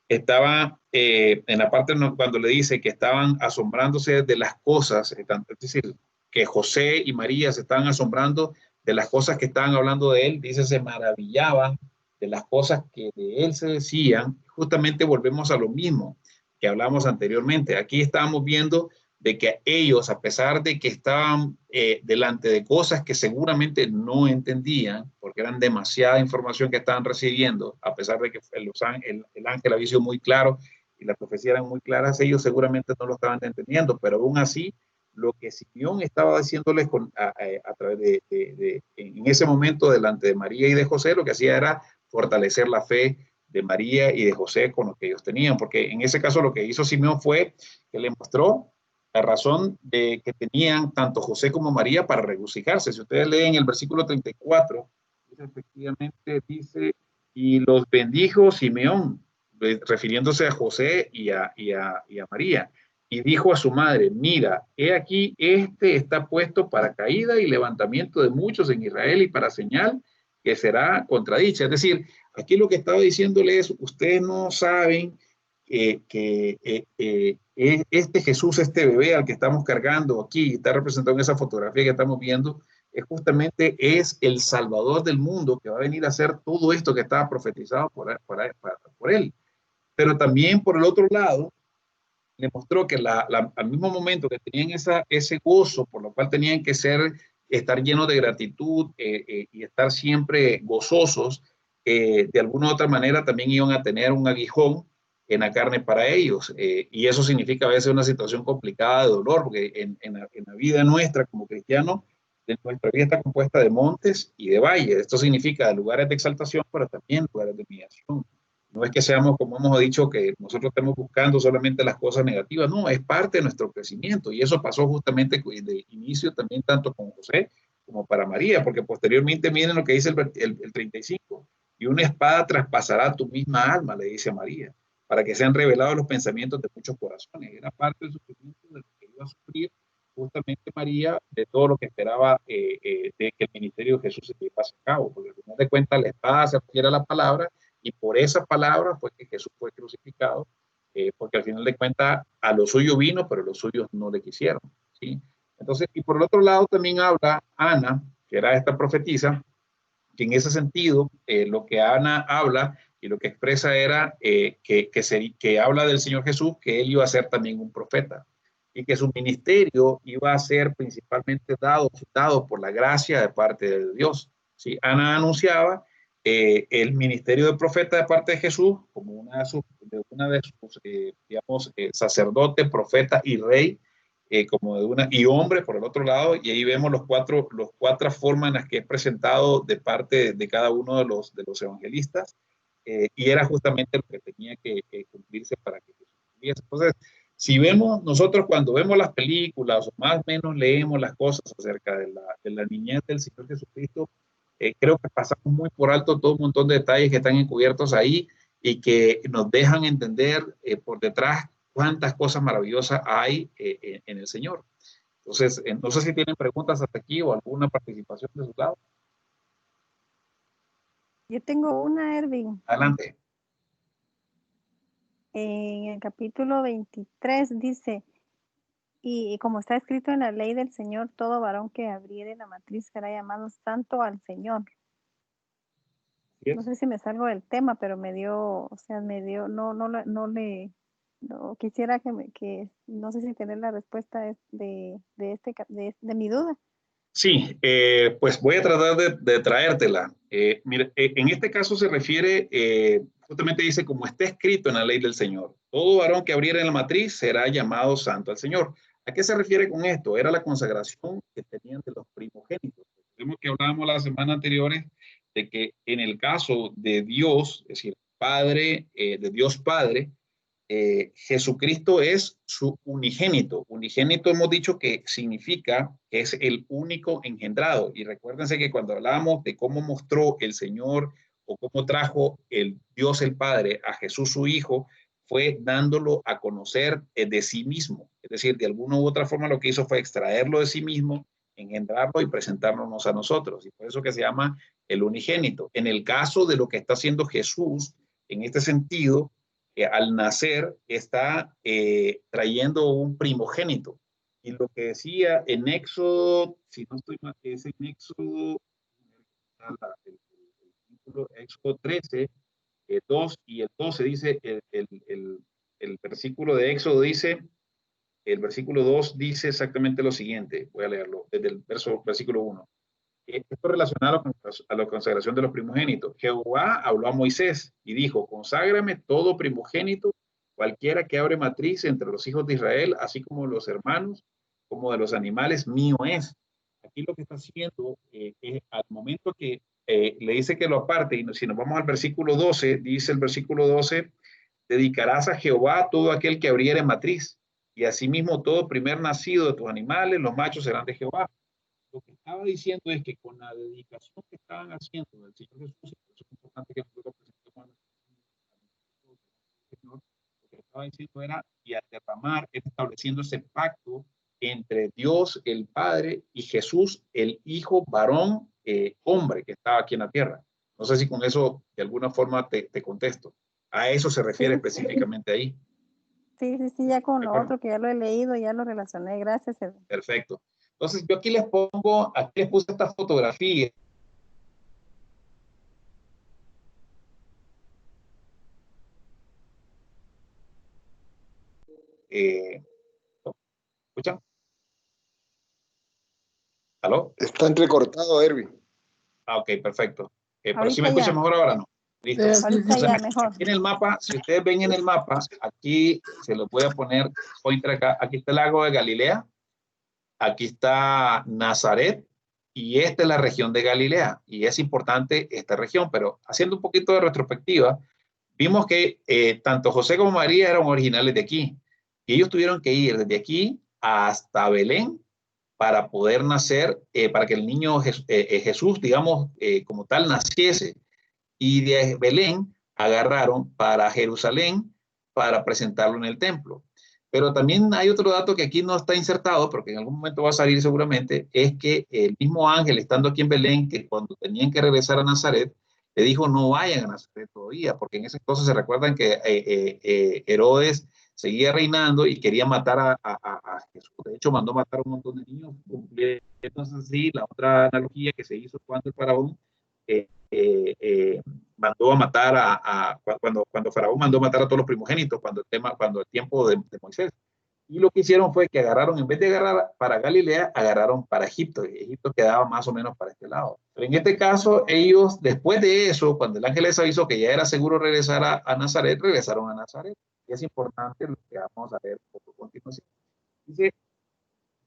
Estaba en la parte cuando le dice que estaban asombrándose de las cosas, es decir, que José y María se estaban asombrando de las cosas que estaban hablando de él, dice, se maravillaban de las cosas que de él se decían. Justamente volvemos a lo mismo que hablamos anteriormente. Aquí estábamos viendo de que ellos, a pesar de que estaban delante de cosas que seguramente no entendían, porque eran demasiada información que estaban recibiendo, a pesar de que el ángel había sido muy claro y las profecías eran muy claras, ellos seguramente no lo estaban entendiendo, pero aún así, lo que Simeón estaba diciéndoles a través en ese momento delante de María y de José, lo que hacía era fortalecer la fe de María y de José con lo que ellos tenían, porque en ese caso lo que hizo Simeón fue que le mostró la razón de que tenían tanto José como María para regocijarse. Si ustedes leen el versículo 34, efectivamente dice, y los bendijo Simeón, refiriéndose a José y a María, y dijo a su madre, mira, he aquí, este está puesto para caída y levantamiento de muchos en Israel y para señal que será contradicha. Es decir, aquí lo que estaba diciéndole es, ustedes no saben este Jesús, este bebé al que estamos cargando aquí, está representado en esa fotografía que estamos viendo, es el Salvador del mundo que va a venir a hacer todo esto que estaba profetizado por él. Pero también por el otro lado, le mostró que al mismo momento que tenían ese gozo, por lo cual tenían que estar llenos de gratitud y estar siempre gozosos, de alguna u otra manera también iban a tener un aguijón en la carne para ellos. Y eso significa a veces una situación complicada de dolor, porque en la vida nuestra como cristianos, nuestra vida está compuesta de montes y de valles. Esto significa lugares de exaltación, pero también lugares de humillación. No es que seamos, como hemos dicho, que nosotros estemos buscando solamente las cosas negativas, no, es parte de nuestro crecimiento. Y eso pasó justamente de inicio también tanto con José como para María, porque posteriormente miren lo que dice el 35. Y una espada traspasará tu misma alma, le dice a María, para que sean revelados los pensamientos de muchos corazones. Era parte del sufrimiento de lo que iba a sufrir justamente María, de todo lo que esperaba de que el ministerio de Jesús se llevase a cabo, porque al final de cuentas la espada se refiere a la palabra, y por esa palabra fue que Jesús fue crucificado, porque al final de cuentas a lo suyo vino, pero los suyos no le quisieron, ¿sí? Entonces, y por el otro lado también habla Ana, que era esta profetisa, que en ese sentido, lo que Ana habla y lo que expresa era que habla del Señor Jesús, que él iba a ser también un profeta y que su ministerio iba a ser principalmente dado por la gracia de parte de Dios. ¿Sí? Ana anunciaba el ministerio de profeta de parte de Jesús como una de sus digamos, sacerdote, profeta y rey, como de y hombre por el otro lado, y ahí vemos los cuatro formas en las que es presentado de parte de cada uno de los evangelistas, y era justamente lo que tenía que cumplirse para que Jesús cumpliese. Entonces, si vemos, nosotros cuando vemos las películas o más o menos leemos las cosas acerca de la niñez del Señor Jesucristo, creo que pasamos muy por alto todo un montón de detalles que están encubiertos ahí y que nos dejan entender por detrás cuántas cosas maravillosas hay en el Señor. Entonces, no sé si tienen preguntas hasta aquí o alguna participación de su lado. Yo tengo una, Erwin. Adelante. En el capítulo 23 dice, y como está escrito en la ley del Señor, todo varón que abriere la matriz será llamado santo al Señor. No sé si me salgo del tema, pero no quisiera no sé si tener la respuesta de mi duda. Sí, pues voy a tratar de traértela. Mira, en este caso se refiere, justamente dice, como está escrito en la ley del Señor, todo varón que abriera en la matriz será llamado santo al Señor. ¿A qué se refiere con esto? Era la consagración que tenían de los primogénitos. Vemos que hablábamos las semanas anteriores de que en el caso de Dios, es decir, Padre, de Dios Padre, Jesucristo es su unigénito. Unigénito hemos dicho que significa que es el único engendrado. Y recuérdense que cuando hablábamos de cómo mostró el Señor o cómo trajo el Dios el Padre a Jesús su Hijo, fue dándolo a conocer de sí mismo. Es decir, de alguna u otra forma lo que hizo fue extraerlo de sí mismo, engendrarlo y presentárnoslo a nosotros. Y por eso que se llama el unigénito. En el caso de lo que está haciendo Jesús, en este sentido, al nacer está trayendo un primogénito. Y lo que decía en Éxodo, si no estoy mal, es en Éxodo, Éxodo 13, 2 y el 12 dice, el versículo de Éxodo dice, el versículo 2 dice exactamente lo siguiente, voy a leerlo desde el versículo 1. Esto relacionado a la consagración de los primogénitos. Jehová habló a Moisés y dijo, conságrame todo primogénito, cualquiera que abre matriz entre los hijos de Israel, así como los hermanos, como de los animales, mío es. Aquí lo que está haciendo es al momento que le dice que lo aparte, y si nos vamos al versículo 12, dice el versículo 12, dedicarás a Jehová todo aquel que abriere matriz, y asimismo todo primer nacido de tus animales, los machos serán de Jehová. Lo que estaba diciendo es que con la dedicación que estaban haciendo del Señor Jesús, es importante que nosotros presentemos al Señor, lo que estaba diciendo era, y al derramar, estableciendo ese pacto entre Dios el Padre y Jesús, el Hijo varón, hombre que estaba aquí en la tierra. No sé si con eso de alguna forma te contesto. A eso se refiere Sí. específicamente ahí. Sí, ya con ¿De lo acuerdo? otro que ya lo he leído, ya lo relacioné. Gracias, Edwin. Perfecto. Entonces, yo aquí les puse esta fotografía. ¿Escuchan? ¿Aló? Está entrecortado, Erwin. Ah, ok, perfecto. Pero sí me Ahorita escuchan ya. mejor ahora, ¿no? Listo. Ahorita Entonces, ya, mejor. aquí en el mapa, si ustedes ven en el mapa, aquí se lo voy a poner pointer acá. Aquí está el lago de Galilea, aquí está Nazaret, y esta es la región de Galilea. Y es importante esta región, pero haciendo un poquito de retrospectiva, vimos que tanto José como María eran originales de aquí. Y ellos tuvieron que ir desde aquí hasta Belén para poder nacer, para que el niño Jesús, digamos, como tal, naciese. Y de Belén agarraron para Jerusalén para presentarlo en el templo. Pero también hay otro dato que aquí no está insertado, porque en algún momento va a salir seguramente, es que el mismo ángel, estando aquí en Belén, que cuando tenían que regresar a Nazaret, le dijo, no vayan a Nazaret todavía, porque en ese entonces se recuerdan que Herodes seguía reinando y quería matar a Jesús. De hecho, mandó matar a un montón de niños. Entonces, sí, la otra analogía que se hizo cuando el faraón mandó a matar cuando Faraón mandó a matar a todos los primogénitos, cuando el tiempo de Moisés. Y lo que hicieron fue que agarraron, en vez de agarrar para Galilea, agarraron para Egipto. Y Egipto quedaba más o menos para este lado. Pero en este caso, ellos, después de eso, cuando el ángel les avisó que ya era seguro regresar a Nazaret, regresaron a Nazaret. Y es importante lo que vamos a ver por continuación. Dice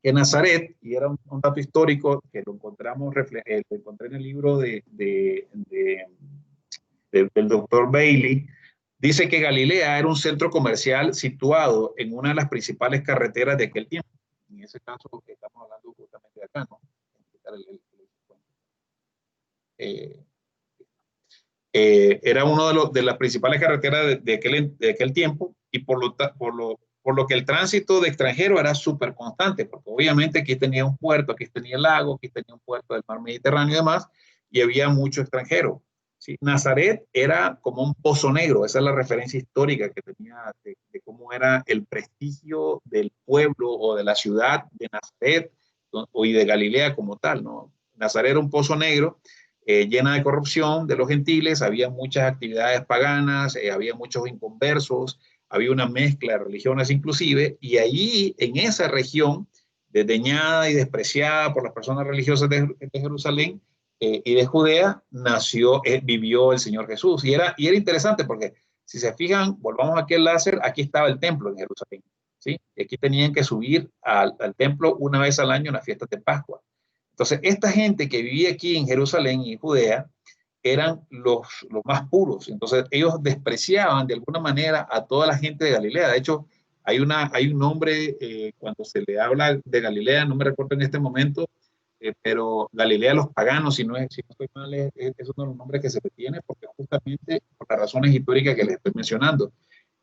que Nazaret, y era un dato histórico que lo encontramos, lo encontré en el libro del doctor Bailey, dice que Galilea era un centro comercial situado en una de las principales carreteras de aquel tiempo. En ese caso, que estamos hablando justamente de acá, ¿no? Era uno de las principales carreteras de aquel tiempo y por lo que el tránsito de extranjeros era súper constante, porque obviamente aquí tenía un puerto, aquí tenía el lago, aquí tenía un puerto del mar Mediterráneo y demás, y había mucho extranjero. ¿Sí? Nazaret era como un pozo negro, esa es la referencia histórica que tenía de cómo era el prestigio del pueblo o de la ciudad de Nazaret y de Galilea como tal, ¿no? Nazaret era un pozo negro llena de corrupción de los gentiles, había muchas actividades paganas, había muchos inconversos, había una mezcla de religiones inclusive, y allí en esa región, desdeñada y despreciada por las personas religiosas de Jerusalén y de Judea, vivió el Señor Jesús. Y era interesante porque si se fijan, volvamos aquí al láser, aquí estaba el templo en Jerusalén. ¿Sí? Y aquí tenían que subir al templo una vez al año en las fiestas de Pascua. Entonces, esta gente que vivía aquí en Jerusalén y en Judea eran los más puros. Entonces, ellos despreciaban de alguna manera a toda la gente de Galilea. De hecho, hay un nombre, cuando se le habla de Galilea, no me recuerdo en este momento, pero Galilea los paganos, si no estoy mal, es uno de los nombres que se le tiene, porque justamente por las razones históricas que les estoy mencionando.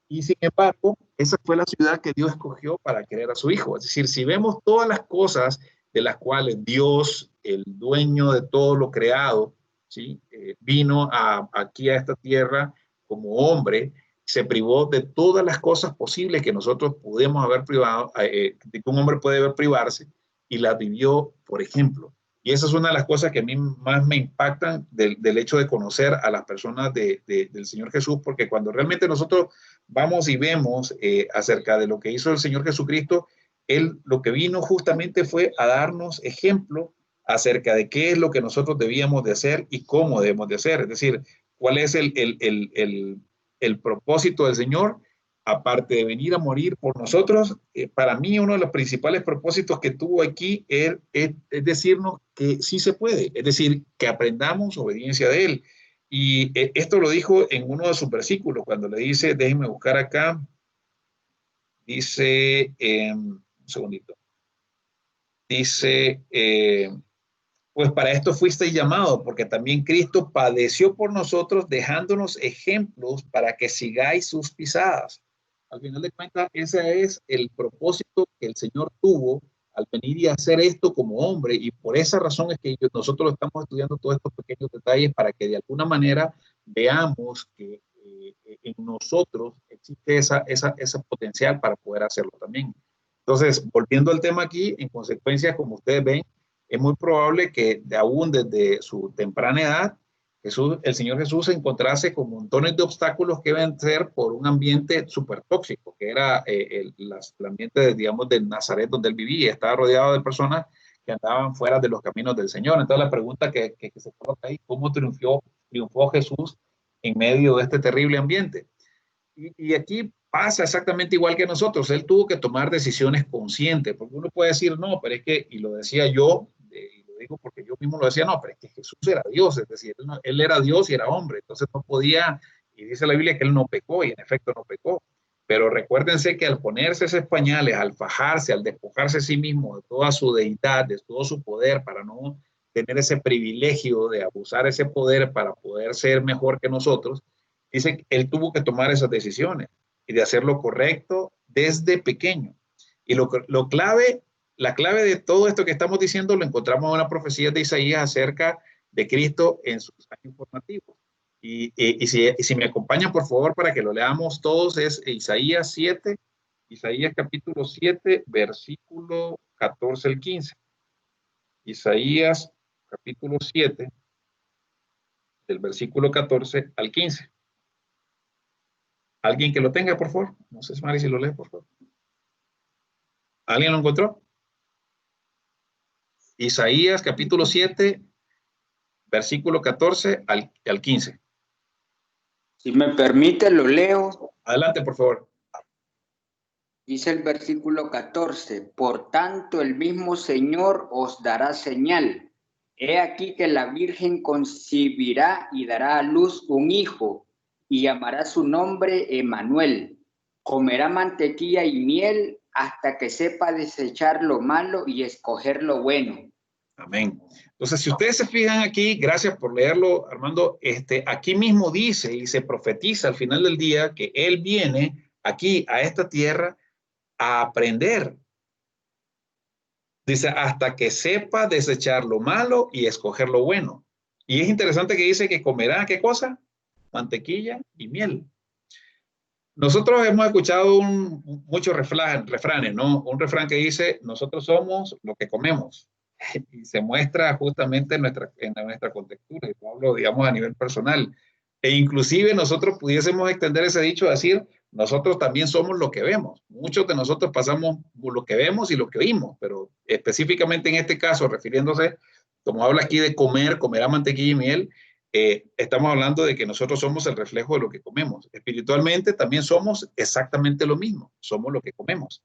Y sin embargo, esa fue la ciudad que Dios escogió para querer a su hijo. Es decir, si vemos todas las cosas de las cuales Dios, el dueño de todo lo creado, ¿sí? Vino aquí a esta tierra como hombre, se privó de todas las cosas posibles que nosotros pudimos haber privado, que un hombre puede privarse, y las vivió, por ejemplo. Y esa es una de las cosas que a mí más me impactan del hecho de conocer a las personas del Señor Jesús, porque cuando realmente nosotros vamos y vemos acerca de lo que hizo el Señor Jesucristo, Él lo que vino justamente fue a darnos ejemplo acerca de qué es lo que nosotros debíamos de hacer y cómo debemos de hacer. Es decir, cuál es el propósito del Señor, aparte de venir a morir por nosotros. Para mí uno de los principales propósitos que tuvo aquí es decirnos que sí se puede, es decir, que aprendamos obediencia de Él. Y esto lo dijo en uno de sus versículos, cuando le dice, déjenme buscar acá, dice, un segundito, dice, pues para esto fuisteis llamados, porque también Cristo padeció por nosotros, dejándonos ejemplos para que sigáis sus pisadas. Al final de cuentas, ese es el propósito que el Señor tuvo al venir y hacer esto como hombre, y por esa razón es que nosotros estamos estudiando todos estos pequeños detalles para que de alguna manera veamos que en nosotros existe ese potencial para poder hacerlo también. Entonces, volviendo al tema aquí, en consecuencia, como ustedes ven, es muy probable que aún desde su temprana edad, el Señor Jesús se encontrase con montones de obstáculos que vencer por un ambiente súper tóxico, que era el ambiente, digamos, de Nazaret, donde él vivía. Estaba rodeado de personas que andaban fuera de los caminos del Señor. Entonces, la pregunta que se coloca ahí, ¿cómo triunfó Jesús en medio de este terrible ambiente? Y aquí pasa exactamente igual que nosotros. Él tuvo que tomar decisiones conscientes, porque uno puede decir, no, pero es que, y lo decía yo, y lo digo porque yo mismo lo decía, no, pero es que Jesús era Dios, es decir, él era Dios y era hombre, entonces no podía, y dice la Biblia que él no pecó, y en efecto no pecó. Pero recuérdense que al ponerse esos pañales, al fajarse, al despojarse a sí mismo de toda su deidad, de todo su poder, para no tener ese privilegio de abusar ese poder para poder ser mejor que nosotros, dice que él tuvo que tomar esas decisiones y de hacer lo correcto desde pequeño. Y la clave de todo esto que estamos diciendo lo encontramos en una profecía de Isaías acerca de Cristo en sus años formativos. Y si me acompañan, por favor, para que lo leamos todos, es Isaías 7, Isaías capítulo 7, versículo 14 al 15. Isaías capítulo 7, del versículo 14 al 15. ¿Alguien que lo tenga, por favor? No sé, Mari, si lo lee, por favor. ¿Alguien lo encontró? Isaías capítulo 7, versículo 14 al 15. Si me permite, lo leo. Adelante, por favor. Dice el versículo 14, por tanto el mismo Señor os dará señal. He aquí que la Virgen concebirá y dará a luz un hijo, y llamará su nombre Emmanuel. Comerá mantequilla y miel hasta que sepa desechar lo malo y escoger lo bueno. Amén. Entonces, si ustedes se fijan aquí, gracias por leerlo, Armando, aquí mismo dice y se profetiza al final del día que Él viene aquí a esta tierra a aprender. Dice, hasta que sepa desechar lo malo y escoger lo bueno. Y es interesante que dice que comerá, ¿qué cosa? Mantequilla y miel. Nosotros hemos escuchado muchos refranes, ¿no? Un refrán que dice, nosotros somos lo que comemos. Y se muestra justamente en nuestra contextura. Y lo hablo, digamos, a nivel personal. E inclusive nosotros pudiésemos extender ese dicho a decir, nosotros también somos lo que vemos. Muchos de nosotros pasamos por lo que vemos y lo que oímos, pero específicamente en este caso, refiriéndose, como habla aquí de comerá mantequilla y miel, estamos hablando de que nosotros somos el reflejo de lo que comemos. Espiritualmente también somos exactamente lo mismo, somos lo que comemos.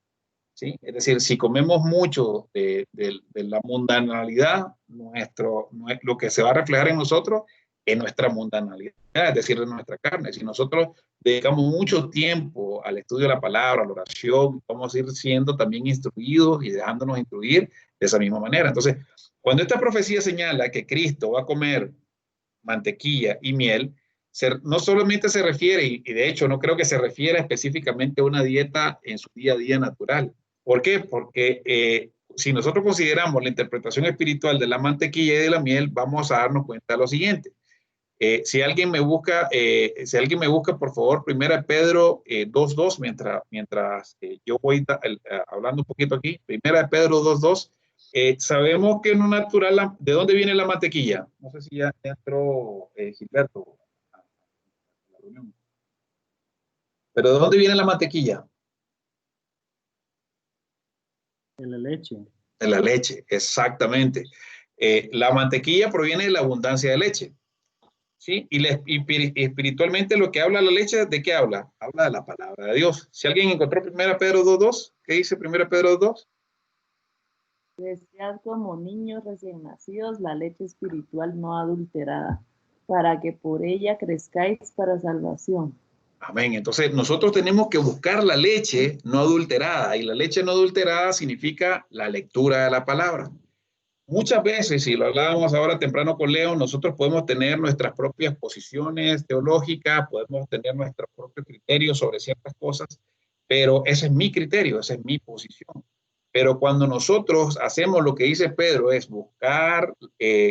¿Sí? Es decir, si comemos mucho de la mundanalidad, lo que se va a reflejar en nosotros es nuestra mundanalidad, es decir, de nuestra carne. Si nosotros dedicamos mucho tiempo al estudio de la palabra, a la oración, vamos a ir siendo también instruidos y dejándonos instruir de esa misma manera. Entonces, cuando esta profecía señala que Cristo va a comer mantequilla y miel, no solamente se refiere, y de hecho no creo que se refiera específicamente a una dieta en su día a día natural. ¿Por qué? Porque si nosotros consideramos la interpretación espiritual de la mantequilla y de la miel, vamos a darnos cuenta de lo siguiente. Si alguien me busca, por favor, 1 Pedro 2.2, mientras yo voy hablando un poquito aquí, 1 Pedro 2.2, sabemos que en lo natural, ¿de dónde viene la mantequilla? No sé si ya entró Gilberto a la reunión. ¿Pero de dónde viene la mantequilla? De la leche. De la leche, exactamente. La mantequilla proviene de la abundancia de leche. ¿Sí? Y espiritualmente lo que habla la leche, ¿de qué habla? Habla de la palabra de Dios. Si alguien encontró 1 Pedro 2.2, ¿qué dice 1 Pedro 2.2? Desead como niños recién nacidos la leche espiritual no adulterada, para que por ella crezcáis para salvación. Amén. Entonces nosotros tenemos que buscar la leche no adulterada, y la leche no adulterada significa la lectura de la palabra. Muchas veces, y lo hablábamos ahora temprano con Leo, nosotros podemos tener nuestras propias posiciones teológicas, podemos tener nuestros propios criterios sobre ciertas cosas, pero ese es mi criterio, esa es mi posición. Pero cuando nosotros hacemos lo que dice Pedro, es buscar,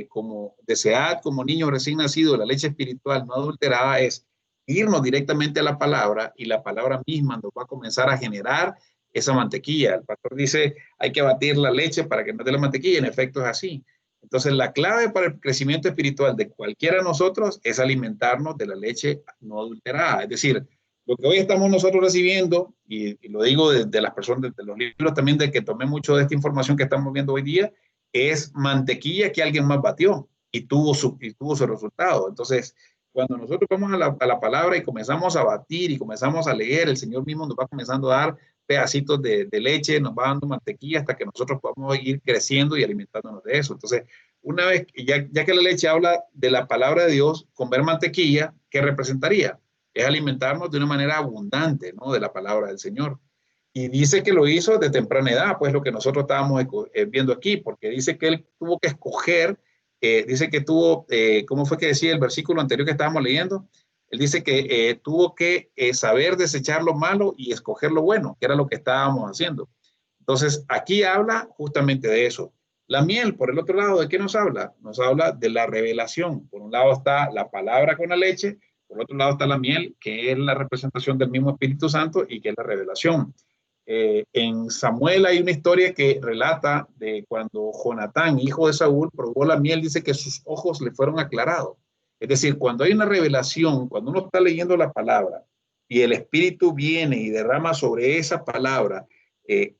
como desead como niño recién nacido, la leche espiritual no adulterada, es irnos directamente a la palabra y la palabra misma nos va a comenzar a generar esa mantequilla. El pastor dice, hay que batir la leche para que no dé la mantequilla. En efecto es así. Entonces, la clave para el crecimiento espiritual de cualquiera de nosotros es alimentarnos de la leche no adulterada. Es decir, lo que hoy estamos nosotros recibiendo, y lo digo de las personas, de los libros también, de que tomé mucho de esta información que estamos viendo hoy día, es mantequilla que alguien más batió y tuvo su resultado. Entonces, cuando nosotros vamos a la palabra y comenzamos a batir y comenzamos a leer, el Señor mismo nos va comenzando a dar pedacitos de leche, nos va dando mantequilla hasta que nosotros podamos ir creciendo y alimentándonos de eso. Entonces, una vez, ya que la leche habla de la palabra de Dios, comer mantequilla, ¿qué representaría? Es alimentarnos de una manera abundante, ¿no? De la palabra del Señor. Y dice que lo hizo de temprana edad, pues lo que nosotros estábamos viendo aquí, porque dice que él tuvo que escoger, dice que tuvo, ¿cómo fue que decía el versículo anterior que estábamos leyendo? Él dice que tuvo que saber desechar lo malo y escoger lo bueno, que era lo que estábamos haciendo. Entonces, aquí habla justamente de eso. La miel, por el otro lado, ¿de qué nos habla? Nos habla de la revelación. Por un lado está la palabra con la leche, por otro lado está la miel, que es la representación del mismo Espíritu Santo y que es la revelación. En Samuel hay una historia que relata de cuando Jonatán, hijo de Saúl, probó la miel, dice que sus ojos le fueron aclarados. Es decir, cuando hay una revelación, cuando uno está leyendo la palabra y el Espíritu viene y derrama sobre esa palabra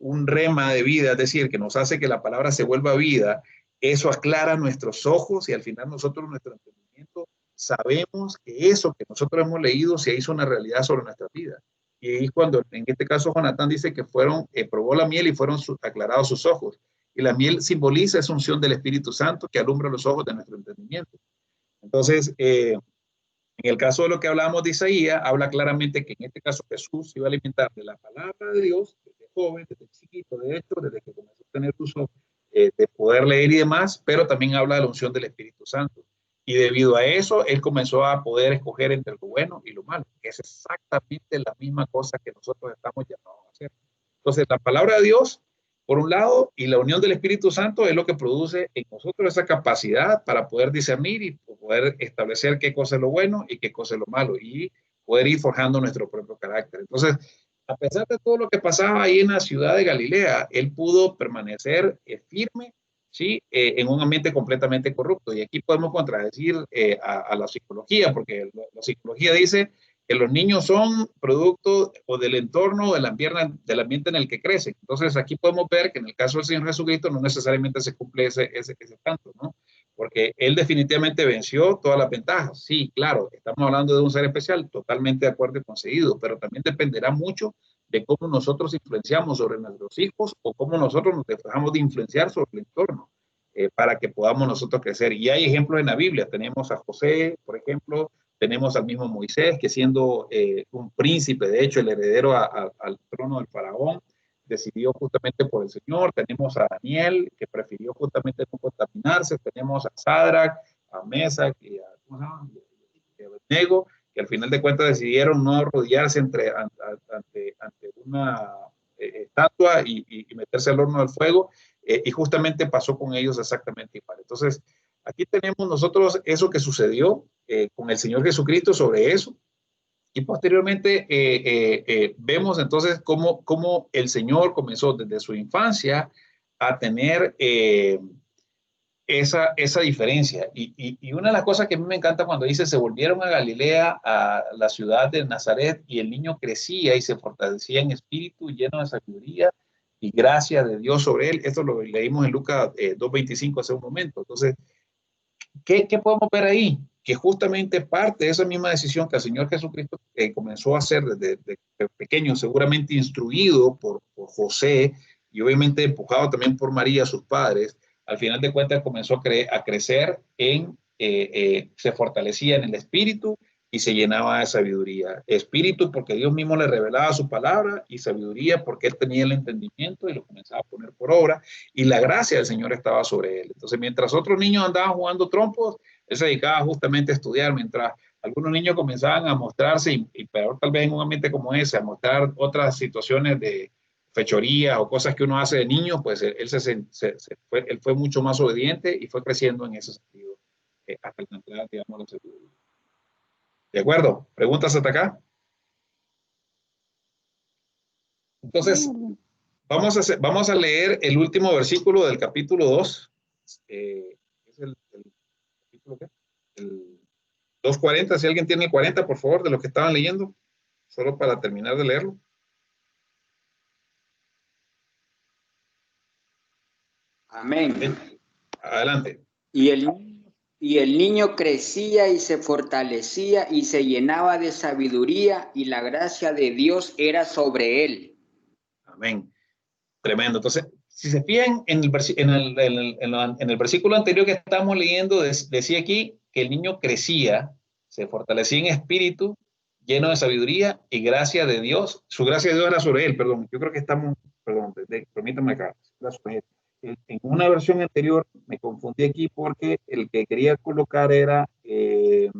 un rema de vida, es decir, que nos hace que la palabra se vuelva vida, eso aclara nuestros ojos y al final nosotros, nuestro entendimiento, sabemos que eso que nosotros hemos leído se hizo una realidad sobre nuestra vida. Y cuando, en este caso, Jonatán dice que probó la miel y fueron aclarados sus ojos. Y la miel simboliza esa unción del Espíritu Santo que alumbra los ojos de nuestro entendimiento. Entonces, en el caso de lo que hablábamos de Isaías, habla claramente que en este caso Jesús se iba a alimentar de la palabra de Dios, desde joven, desde chiquito, de hecho, desde que comenzó a tener uso de poder leer y demás, pero también habla de la unción del Espíritu Santo. Y debido a eso, él comenzó a poder escoger entre lo bueno y lo malo, que es exactamente la misma cosa que nosotros estamos llamados a hacer. Entonces, la palabra de Dios, por un lado, y la unión del Espíritu Santo es lo que produce en nosotros esa capacidad para poder discernir y poder establecer qué cosa es lo bueno y qué cosa es lo malo y poder ir forjando nuestro propio carácter. Entonces, a pesar de todo lo que pasaba ahí en la ciudad de Galilea, él pudo permanecer firme, ¿sí? En un ambiente completamente corrupto. Y aquí podemos contradecir a la psicología, porque la psicología dice que los niños son producto o del entorno o del ambiente en el que crecen. Entonces aquí podemos ver que en el caso del Señor Jesucristo no necesariamente se cumple ese tanto, ¿no? Porque Él definitivamente venció todas las ventajas. Sí, claro, estamos hablando de un ser especial, totalmente de acuerdo y concedido, pero también dependerá mucho de cómo nosotros influenciamos sobre nuestros hijos o cómo nosotros nos dejamos de influenciar sobre el entorno para que podamos nosotros crecer. Y hay ejemplos en la Biblia. Tenemos a José, por ejemplo, tenemos al mismo Moisés, que siendo un príncipe, de hecho, el heredero al trono del faraón, decidió justamente por el Señor. Tenemos a Daniel, que prefirió justamente no contaminarse. Tenemos a Sadrach, a Mesac y a Abednego, que al final de cuentas decidieron no arrodillarse ante una estatua y meterse al horno del fuego. Y justamente pasó con ellos exactamente igual. Entonces, aquí tenemos nosotros eso que sucedió con el Señor Jesucristo sobre eso. Y posteriormente vemos entonces cómo el Señor comenzó desde su infancia a tener esa diferencia. Y una de las cosas que a mí me encanta cuando dice, se volvieron a Galilea, a la ciudad de Nazaret, y el niño crecía y se fortalecía en espíritu, lleno de sabiduría y gracia de Dios sobre él. Esto lo leímos en Lucas 2:25 hace un momento. Entonces, ¿qué podemos ver ahí? Que justamente parte de esa misma decisión que el Señor Jesucristo comenzó a hacer desde pequeño, seguramente instruido por José y obviamente empujado también por María, sus padres, al final de cuentas comenzó a crecer se fortalecía en el espíritu y se llenaba de sabiduría. Espíritu porque Dios mismo le revelaba su palabra y sabiduría porque él tenía el entendimiento y lo comenzaba a poner por obra y la gracia del Señor estaba sobre él. Entonces, mientras otros niños andaban jugando trompos, él se dedicaba justamente a estudiar, mientras algunos niños comenzaban a mostrarse, y peor tal vez en un ambiente como ese, a mostrar otras situaciones de fechorías o cosas que uno hace de niño, pues él fue mucho más obediente y fue creciendo en ese sentido hasta alcanzar, digamos, la sabiduría. ¿De acuerdo? ¿Preguntas hasta acá? Entonces, vamos a leer el último versículo del capítulo 2. Es el capítulo ¿qué? El 2:40. Si alguien tiene el 40, por favor, de los que estaban leyendo, solo para terminar de leerlo. Amén. Adelante. Y el niño crecía y se fortalecía y se llenaba de sabiduría y la gracia de Dios era sobre él. Amén. Tremendo. Entonces, si se fijan en el versículo anterior que estamos leyendo, decía aquí que el niño crecía, se fortalecía en espíritu, lleno de sabiduría y gracia de Dios. Su gracia de Dios era sobre él, perdón. Yo creo que estamos, perdón, permítanme acá. En una versión anterior me confundí aquí porque el que quería colocar era el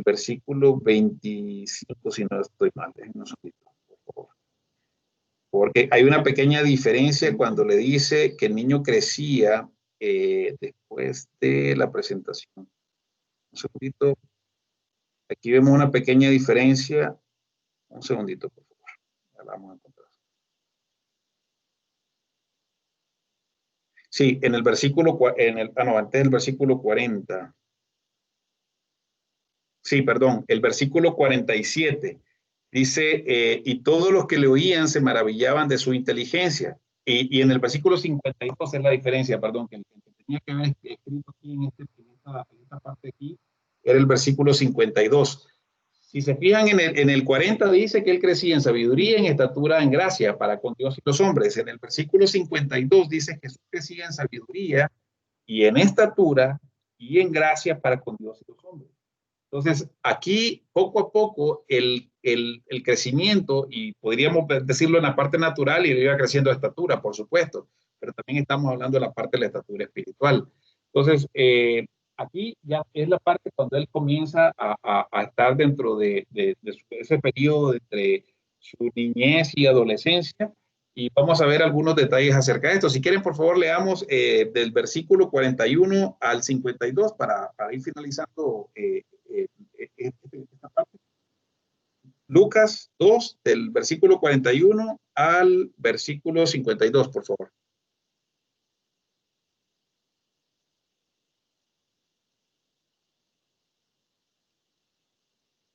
versículo 25, si no estoy mal. Déjenme un segundito, por favor. Porque hay una pequeña diferencia cuando le dice que el niño crecía después de la presentación. Un segundito. Aquí vemos una pequeña diferencia. Un segundito, por favor. Ya la vamos a encontrar. Sí, en el versículo, antes del versículo 40. Sí, perdón, el versículo 47. Dice, y todos los que le oían se maravillaban de su inteligencia. Y en el versículo 52 es la diferencia, perdón, que tenía que haber escrito aquí en esta parte aquí, era el versículo 52. Si se fijan en el 40 dice que él crecía en sabiduría, en estatura, en gracia para con Dios y los hombres. En el versículo 52 dice que Jesús crecía en sabiduría y en estatura y en gracia para con Dios y los hombres. Entonces, aquí poco a poco el crecimiento, y podríamos decirlo en la parte natural, y iba creciendo de estatura, por supuesto, pero también estamos hablando de la parte de la estatura espiritual. Entonces, aquí ya es la parte cuando él comienza a estar dentro de ese periodo entre su niñez y adolescencia, y vamos a ver algunos detalles acerca de esto. Si quieren, por favor, leamos del versículo 41 al 52 para ir finalizando esta parte. Lucas 2, del versículo 41 al versículo 52, por favor.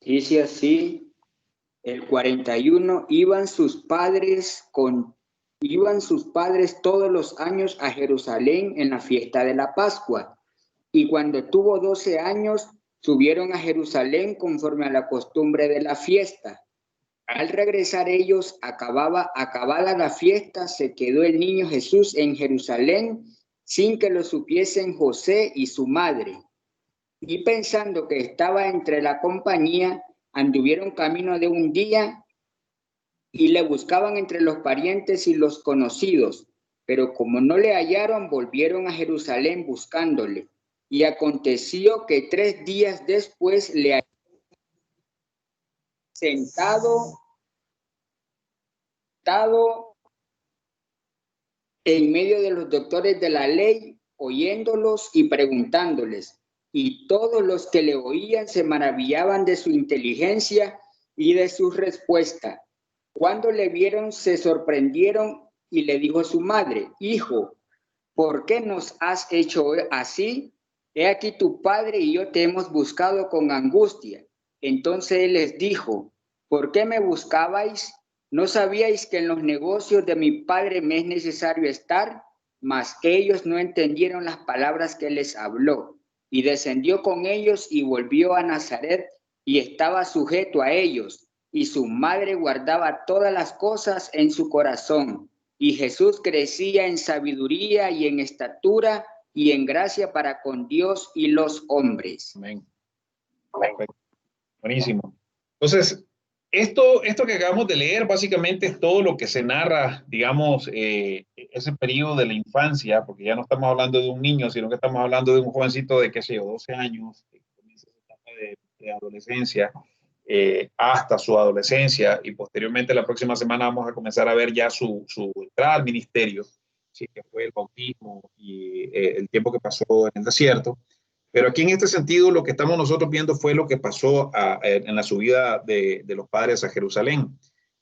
Dice así, el 41, iban sus padres todos los años a Jerusalén en la fiesta de la Pascua. Y cuando tuvo 12 años, subieron a Jerusalén conforme a la costumbre de la fiesta. Al regresar ellos, acabada la fiesta, se quedó el niño Jesús en Jerusalén sin que lo supiesen José y su madre. Y pensando que estaba entre la compañía, anduvieron camino de un día y le buscaban entre los parientes y los conocidos. Pero como no le hallaron, volvieron a Jerusalén buscándole. Y aconteció que 3 días después le hallaron sentado en medio de los doctores de la ley, oyéndolos y preguntándoles. Y todos los que le oían se maravillaban de su inteligencia y de su respuesta. Cuando le vieron, se sorprendieron y le dijo a su madre: Hijo, ¿por qué nos has hecho así? He aquí tu padre y yo te hemos buscado con angustia. Entonces él les dijo: ¿por qué me buscabais? ¿No sabíais que en los negocios de mi padre me es necesario estar? Mas ellos no entendieron las palabras que les habló. Y descendió con ellos y volvió a Nazaret y estaba sujeto a ellos. Y su madre guardaba todas las cosas en su corazón. Y Jesús crecía en sabiduría y en estatura y en gracia para con Dios y los hombres. Amén. Perfecto. Buenísimo. Entonces, esto que acabamos de leer básicamente es todo lo que se narra, digamos, ese periodo de la infancia, porque ya no estamos hablando de un niño, sino que estamos hablando de un jovencito de, qué sé yo, 12 años, que comienza esa etapa de adolescencia, hasta su adolescencia, y posteriormente la próxima semana vamos a comenzar a ver ya su entrada al ministerio, ¿sí? Que fue el bautismo y el tiempo que pasó en el desierto. Pero aquí en este sentido lo que estamos nosotros viendo fue lo que pasó en la subida de los padres a Jerusalén.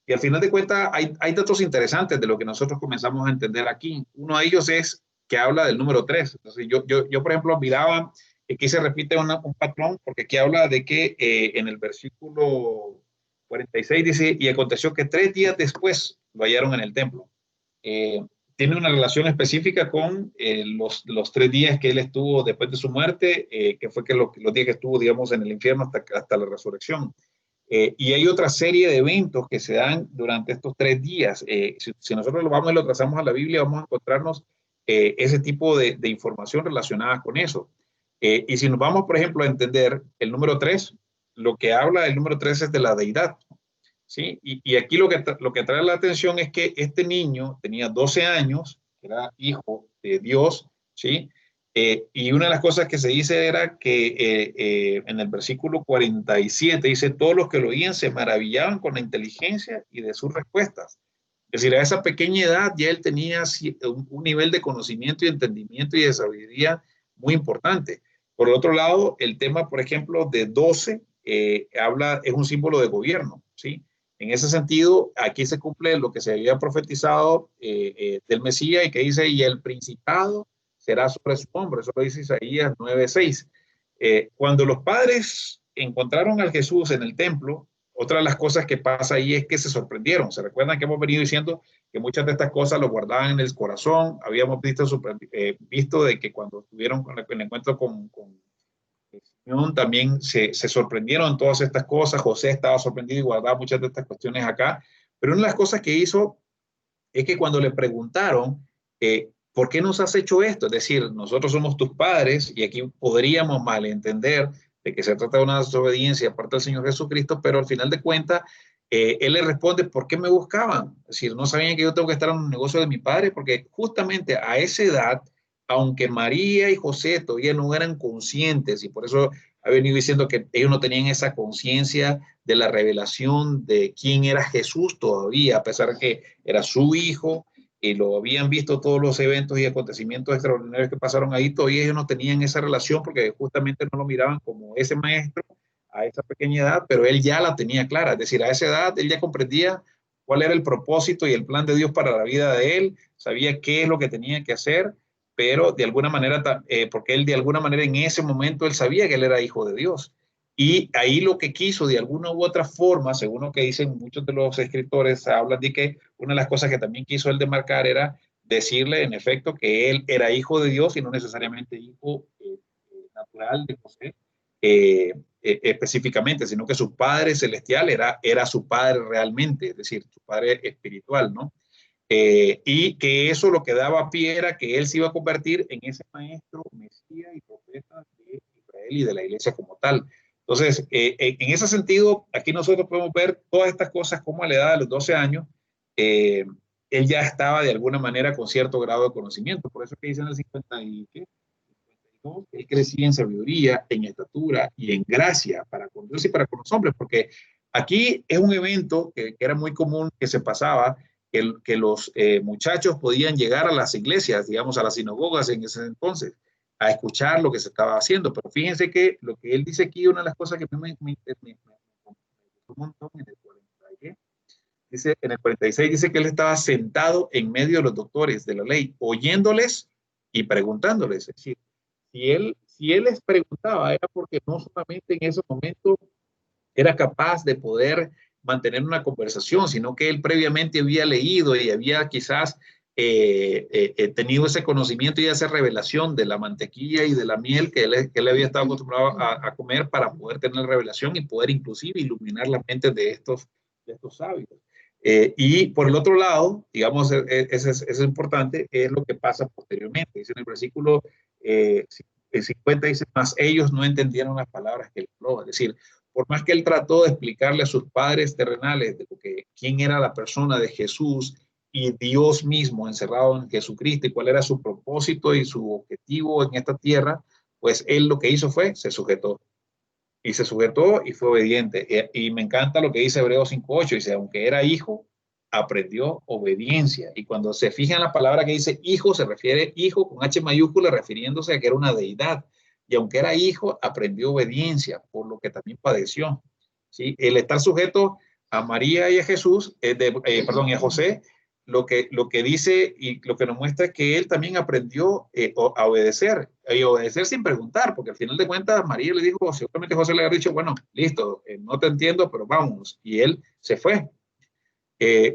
Y al final de cuentas hay datos interesantes de lo que nosotros comenzamos a entender aquí. Uno de ellos es que habla del número 3. Entonces yo por ejemplo, miraba que aquí se repite un patrón, porque aquí habla de que en el versículo 46 dice, y aconteció que 3 días después lo hallaron en el templo. Tiene una relación específica con los 3 días que él estuvo después de su muerte, que fue que los días que estuvo, digamos, en el infierno hasta la resurrección. Y hay otra serie de eventos que se dan durante estos 3 días. Si nosotros lo vamos y lo trazamos a la Biblia, vamos a encontrarnos ese tipo de información relacionada con eso. Y si nos vamos, por ejemplo, a entender el número 3, lo que habla del número 3 es de la deidad. ¿Sí? Y aquí lo que trae la atención es que este niño tenía 12 años, era hijo de Dios, ¿sí? Y una de las cosas que se dice era que en el versículo 47 dice, todos los que lo oían se maravillaban con la inteligencia y de sus respuestas. Es decir, a esa pequeña edad ya él tenía un nivel de conocimiento y entendimiento y de sabiduría muy importante. Por el otro lado, el tema, por ejemplo, de 12 es un símbolo de gobierno, ¿sí? En ese sentido, aquí se cumple lo que se había profetizado del Mesías y que dice, y el principado será sobre su hombro. Eso lo dice Isaías 9:6. Cuando los padres encontraron al Jesús en el templo, otra de las cosas que pasa ahí es que se sorprendieron. Se recuerdan que hemos venido diciendo que muchas de estas cosas lo guardaban en el corazón. Habíamos visto de que cuando estuvieron con el encuentro con también se sorprendieron todas estas cosas. José estaba sorprendido y guardaba muchas de estas cuestiones acá. Pero una de las cosas que hizo es que cuando le preguntaron, ¿por qué nos has hecho esto? Es decir, nosotros somos tus padres y aquí podríamos malentender de que se trata de una desobediencia aparte del Señor Jesucristo, pero al final de cuentas, él le responde, ¿por qué me buscaban? Es decir, no sabían que yo tengo que estar en un negocio de mi padre, porque justamente a esa edad, aunque María y José todavía no eran conscientes, y por eso ha venido diciendo que ellos no tenían esa conciencia de la revelación de quién era Jesús todavía, a pesar de que era su hijo y lo habían visto todos los eventos y acontecimientos extraordinarios que pasaron ahí, todavía ellos no tenían esa relación porque justamente no lo miraban como ese maestro a esa pequeña edad, pero él ya la tenía clara, es decir, a esa edad él ya comprendía cuál era el propósito y el plan de Dios para la vida de él, sabía qué es lo que tenía que hacer, pero de alguna manera, porque él de alguna manera en ese momento él sabía que él era hijo de Dios. Y ahí lo que quiso de alguna u otra forma, según lo que dicen muchos de los escritores, hablan de que una de las cosas que también quiso él demarcar era decirle en efecto que él era hijo de Dios y no necesariamente hijo natural de José específicamente, sino que su padre celestial era su padre realmente, es decir, su padre espiritual, ¿no? Y que eso lo que daba pie era que él se iba a convertir en ese maestro, mesías y profeta de Israel y de la iglesia como tal. Entonces, en ese sentido, aquí nosotros podemos ver todas estas cosas como a la edad de los 12 años, él ya estaba de alguna manera con cierto grado de conocimiento. Por eso que dicen el 52, él crecía en sabiduría, en estatura y en gracia para con Dios y para con los hombres, porque aquí es un evento que era muy común que se pasaba, que los muchachos podían llegar a las iglesias, digamos, a las sinagogas en ese entonces, a escuchar lo que se estaba haciendo. Pero fíjense que lo que él dice aquí, una de las cosas que me un montón en el 40, dice, en el 46 dice que él estaba sentado en medio de los doctores de la ley, oyéndoles y preguntándoles. Es decir, si él les preguntaba, era porque no solamente en ese momento era capaz de poder mantener una conversación, sino que él previamente había leído y había quizás tenido ese conocimiento y esa revelación de la mantequilla y de la miel que él había estado acostumbrado a comer para poder tener revelación y poder inclusive iluminar la mente de estos sabios. Y por el otro lado, digamos, es importante, es lo que pasa posteriormente. Dice en el versículo 50, dice, más ellos no entendieron las palabras que él habló. Es decir, por más que él trató de explicarle a sus padres terrenales de quién era la persona de Jesús y Dios mismo encerrado en Jesucristo y cuál era su propósito y su objetivo en esta tierra, pues él lo que hizo fue, se sujetó. Y se sujetó y fue obediente. Y me encanta lo que dice Hebreos 5:8. Dice, aunque era hijo, aprendió obediencia. Y cuando se fija en la palabra que dice hijo, se refiere hijo con H mayúscula, refiriéndose a que era una deidad. y aunque era hijo, aprendió obediencia, por lo que también padeció. ¿Sí? El estar sujeto a María y a Jesús, y a José, lo que dice y lo que nos muestra es que él también aprendió a obedecer, y obedecer sin preguntar, porque al final de cuentas María le dijo, seguramente José le había dicho, bueno, listo, no te entiendo, pero vamos, y él se fue.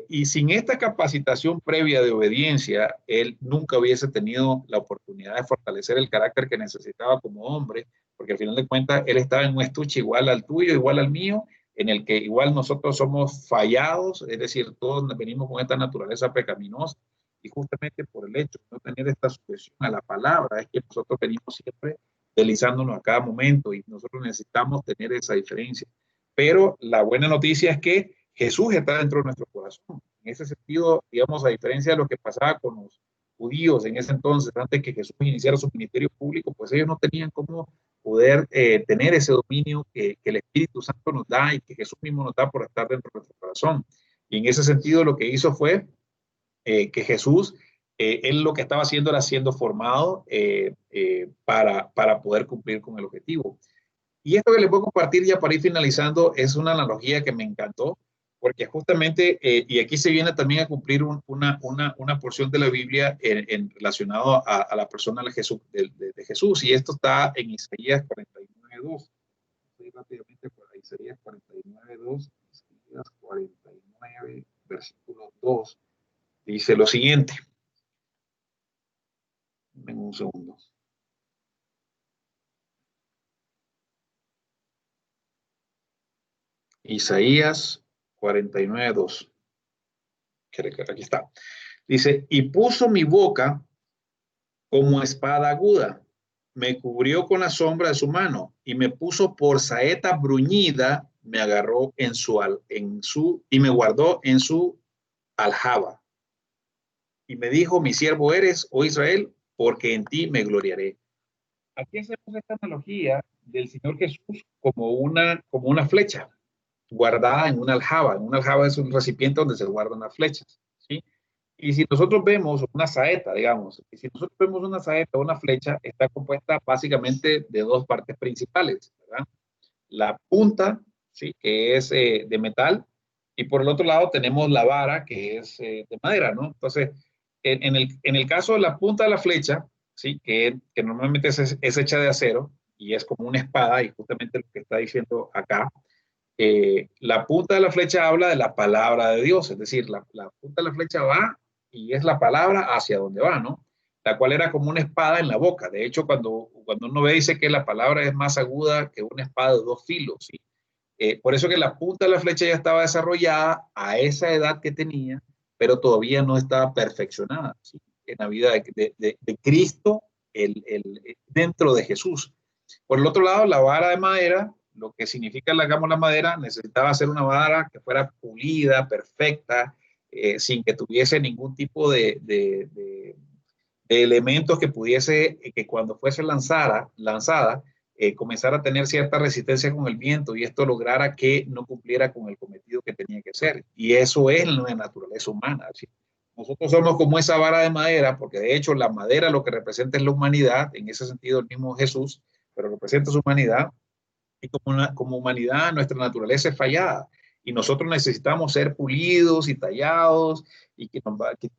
Y sin esta capacitación previa de obediencia, él nunca hubiese tenido la oportunidad de fortalecer el carácter que necesitaba como hombre, porque al final de cuentas él estaba en un estuche igual al tuyo, igual al mío, en el que igual nosotros somos fallados, es decir, todos venimos con esta naturaleza pecaminosa, y justamente por el hecho de no tener esta sujeción a la palabra, es que nosotros venimos siempre deslizándonos a cada momento, y nosotros necesitamos tener esa diferencia. Pero la buena noticia es que Jesús está dentro de nuestro corazón. En ese sentido, digamos, a diferencia de lo que pasaba con los judíos en ese entonces, antes que Jesús iniciara su ministerio público, pues ellos no tenían cómo poder tener ese dominio que el Espíritu Santo nos da y que Jesús mismo nos da por estar dentro de nuestro corazón. Y en ese sentido, lo que hizo fue que Jesús, él lo que estaba haciendo era siendo formado para poder cumplir con el objetivo. Y esto que les voy a compartir ya para ir finalizando es una analogía que me encantó, porque justamente, y aquí se viene también a cumplir una porción de la Biblia relacionado a la persona de Jesús, y esto está en Isaías 49:2. Estoy rápidamente por Isaías 49:2, Isaías 49, versículo 2, dice lo siguiente. Ven un segundo. Isaías 49:2. Aquí está. Dice, y puso mi boca como espada aguda, me cubrió con la sombra de su mano y me puso por saeta bruñida, me agarró y me guardó en su aljaba. Y me dijo, mi siervo eres, oh Israel, porque en ti me gloriaré. Aquí hacemos esta analogía del Señor Jesús como una flecha guardada en una aljaba. Una aljaba es un recipiente donde se guardan las flechas, ¿sí? Y si nosotros vemos una saeta, digamos, y si nosotros vemos una saeta o una flecha, está compuesta básicamente de dos partes principales, ¿verdad? La punta, ¿sí? Que es de metal, y por el otro lado tenemos la vara, que es de madera, ¿no? Entonces, en el caso de la punta de la flecha, ¿sí? Que normalmente es hecha de acero y es como una espada, y justamente lo que está diciendo acá, la punta de la flecha habla de la palabra de Dios, es decir, la punta de la flecha va y es la palabra hacia donde va, ¿no? La cual era como una espada en la boca. De hecho, cuando uno ve, dice que la palabra es más aguda que una espada de dos filos, ¿sí? Por eso que la punta de la flecha ya estaba desarrollada a esa edad que tenía, pero todavía no estaba perfeccionada, ¿sí? En la vida de Cristo dentro de Jesús. Por el otro lado, la vara de madera, lo que significa la madera, necesitaba ser una vara que fuera pulida, perfecta, sin que tuviese ningún tipo de elementos que pudiese, que cuando fuese lanzada, comenzara a tener cierta resistencia con el viento, y esto lograra que no cumpliera con el cometido que tenía que hacer. Y eso es la naturaleza humana, ¿sí? Nosotros somos como esa vara de madera, porque de hecho la madera lo que representa es la humanidad, en ese sentido el mismo Jesús, pero representa su humanidad, y como humanidad nuestra naturaleza es fallada, y nosotros necesitamos ser pulidos y tallados, y que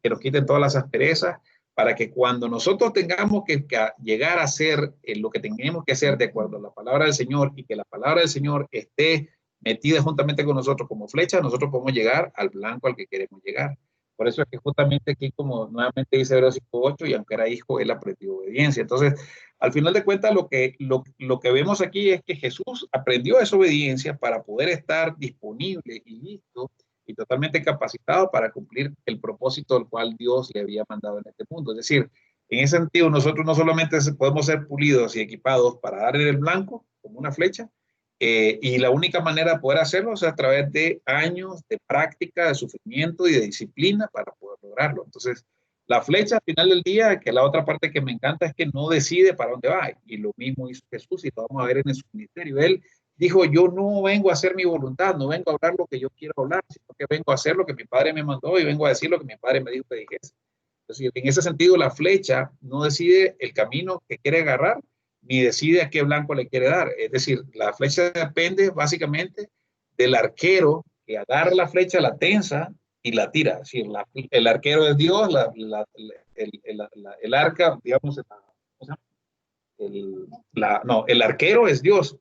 nos quiten todas las asperezas, para que cuando nosotros tengamos que llegar a hacer lo que tengamos que hacer de acuerdo a la palabra del Señor, y que la palabra del Señor esté metida juntamente con nosotros como flecha, nosotros podemos llegar al blanco al que queremos llegar. Por eso es que justamente aquí, como nuevamente dice Hebreos 5:8, y aunque era hijo, él aprendió obediencia. Entonces, al final de cuentas, lo que vemos aquí es que Jesús aprendió esa obediencia para poder estar disponible y listo y totalmente capacitado para cumplir el propósito al cual Dios le había mandado en este mundo. Es decir, en ese sentido, nosotros no solamente podemos ser pulidos y equipados para darle el blanco como una flecha, y la única manera de poder hacerlo es a través de años de práctica, de sufrimiento y de disciplina para poder lograrlo. Entonces, la flecha al final del día, que la otra parte que me encanta, es que no decide para dónde va. Y lo mismo hizo Jesús, y lo vamos a ver en su ministerio. Él dijo, yo no vengo a hacer mi voluntad, no vengo a hablar lo que yo quiero hablar, sino que vengo a hacer lo que mi padre me mandó, y vengo a decir lo que mi padre me dijo que dijese. Entonces, en ese sentido, la flecha no decide el camino que quiere agarrar, ni decide a qué blanco le quiere dar. Es decir, la flecha depende básicamente del arquero que agarra la flecha, la tensa y la tira. Es decir, el arquero es Dios, el arca, digamos, el arquero es Dios,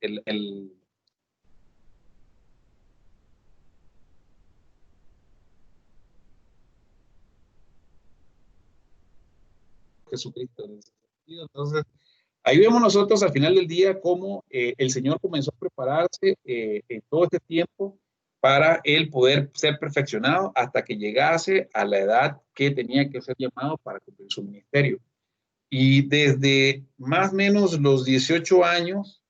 Jesucristo. Entonces, ahí vemos nosotros al final del día cómo el Señor comenzó a prepararse en todo este tiempo para él poder ser perfeccionado hasta que llegase a la edad que tenía que ser llamado para cumplir su ministerio. Y desde más o menos los 18 años,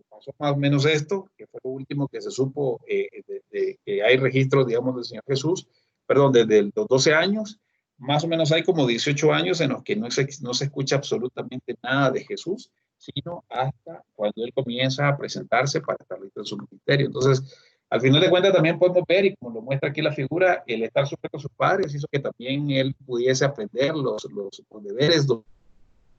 pasó más o menos esto, que fue lo último que se supo que hay registros, digamos, del Señor Jesús, perdón, desde los 12 años, más o menos hay como 18 años en los que no se escucha absolutamente nada de Jesús, sino hasta cuando él comienza a presentarse para estar listo en su ministerio. Entonces, al final de cuentas también podemos ver, y como lo muestra aquí la figura, el estar sujeto a sus padres hizo que también él pudiese aprender los deberes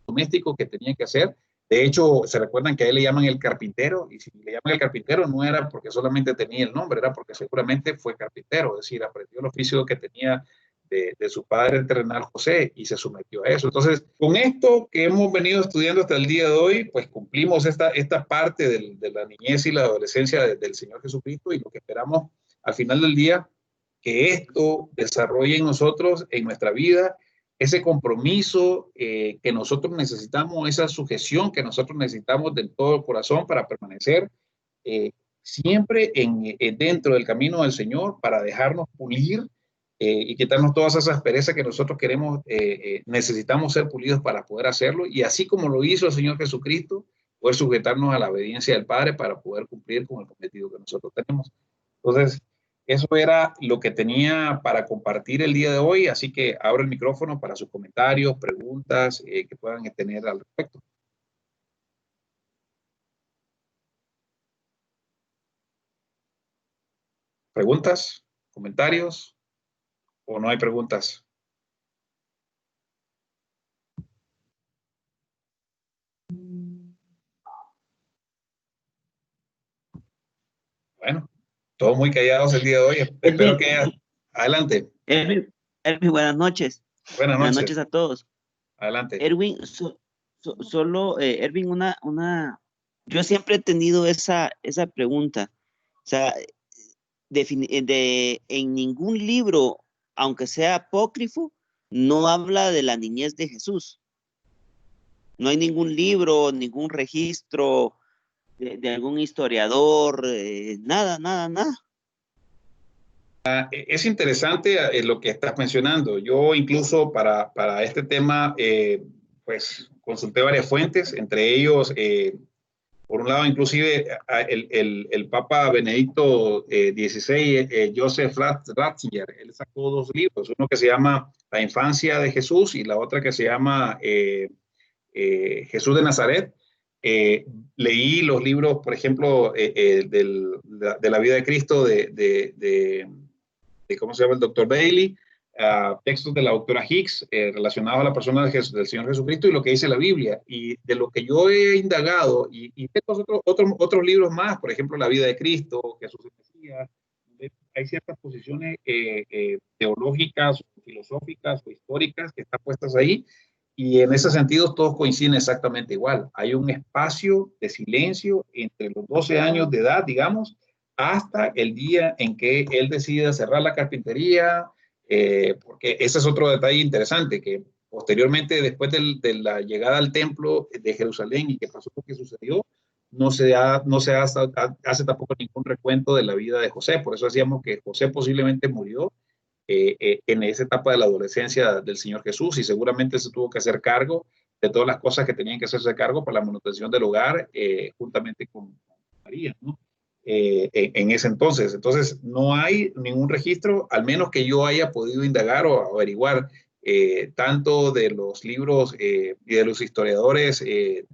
doméstico que tenía que hacer. De hecho, se recuerdan que a él le llaman el carpintero, y si le llaman el carpintero no era porque solamente tenía el nombre, era porque seguramente fue carpintero, es decir, aprendió el oficio que tenía de su padre terrenal José y se sometió a eso. Entonces, con esto que hemos venido estudiando hasta el día de hoy, pues cumplimos esta parte de la niñez y la adolescencia del Señor Jesucristo, y lo que esperamos al final del día, que esto desarrolle en nosotros, en nuestra vida, ese compromiso que nosotros necesitamos, esa sujeción que nosotros necesitamos del todo el corazón para permanecer siempre dentro del camino del Señor, para dejarnos pulir y quitarnos todas esas perezas que nosotros queremos, necesitamos ser pulidos para poder hacerlo, y así como lo hizo el Señor Jesucristo, poder sujetarnos a la obediencia del Padre para poder cumplir con el cometido que nosotros tenemos. Entonces, eso era lo que tenía para compartir el día de hoy, así que abro el micrófono para sus comentarios, preguntas que puedan tener al respecto. ¿Preguntas? ¿Comentarios? ¿O no hay preguntas? Bueno, todos muy callados el día de hoy. Espero que haya... Adelante. Erwin, buenas noches. Buenas noches. Buenas noches a todos. Adelante. Erwin, Erwin, yo siempre he tenido esa pregunta. O sea, en ningún libro, aunque sea apócrifo, no habla de la niñez de Jesús. No hay ningún libro, ningún registro de algún historiador, nada. Es interesante lo que estás mencionando. Yo incluso para este tema, pues consulté varias fuentes, entre ellos, por un lado, inclusive el Papa Benedicto XVI, Joseph Ratzinger, él sacó dos libros, uno que se llama La infancia de Jesús y la otra que se llama Jesús de Nazaret. Leí los libros, por ejemplo, de la vida de Cristo de ¿cómo se llama? El doctor Bailey, textos de la doctora Hicks relacionados a la persona del Señor Jesucristo y lo que dice la Biblia. Y de lo que yo he indagado, y otros libros más, por ejemplo, La vida de Cristo, Jesús de Mesías, hay ciertas posiciones teológicas, filosóficas o históricas que están puestas ahí, y en ese sentido todos coinciden exactamente igual. Hay un espacio de silencio entre los 12 años de edad, digamos, hasta el día en que él decide cerrar la carpintería, porque ese es otro detalle interesante, que posteriormente, después de la llegada al templo de Jerusalén y que pasó lo que sucedió, no se hace tampoco ningún recuento de la vida de José. Por eso decíamos que José posiblemente murió en esa etapa de la adolescencia del Señor Jesús, y seguramente se tuvo que hacer cargo de todas las cosas que tenían que hacerse cargo para la manutención del hogar, juntamente con María, ¿no? En ese entonces. Entonces, no hay ningún registro, al menos que yo haya podido indagar o averiguar, tanto de los libros y de los historiadores que,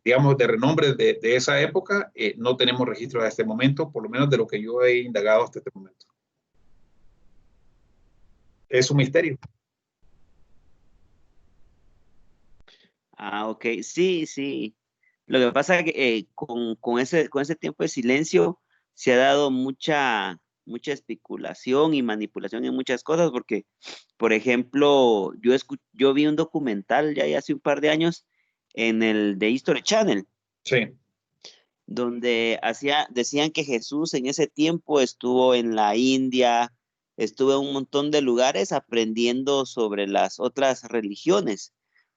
digamos, de renombre de esa época, no tenemos registro a este momento, por lo menos de lo que yo he indagado hasta este momento. Es un misterio. Ok, sí, sí. Lo que pasa es que con ese tiempo de silencio se ha dado mucha especulación y manipulación en muchas cosas, porque, por ejemplo, yo vi un documental ya hace un par de años en el de History Channel, Sí, donde decían que Jesús en ese tiempo estuvo en la India, estuvo en un montón de lugares aprendiendo sobre las otras religiones,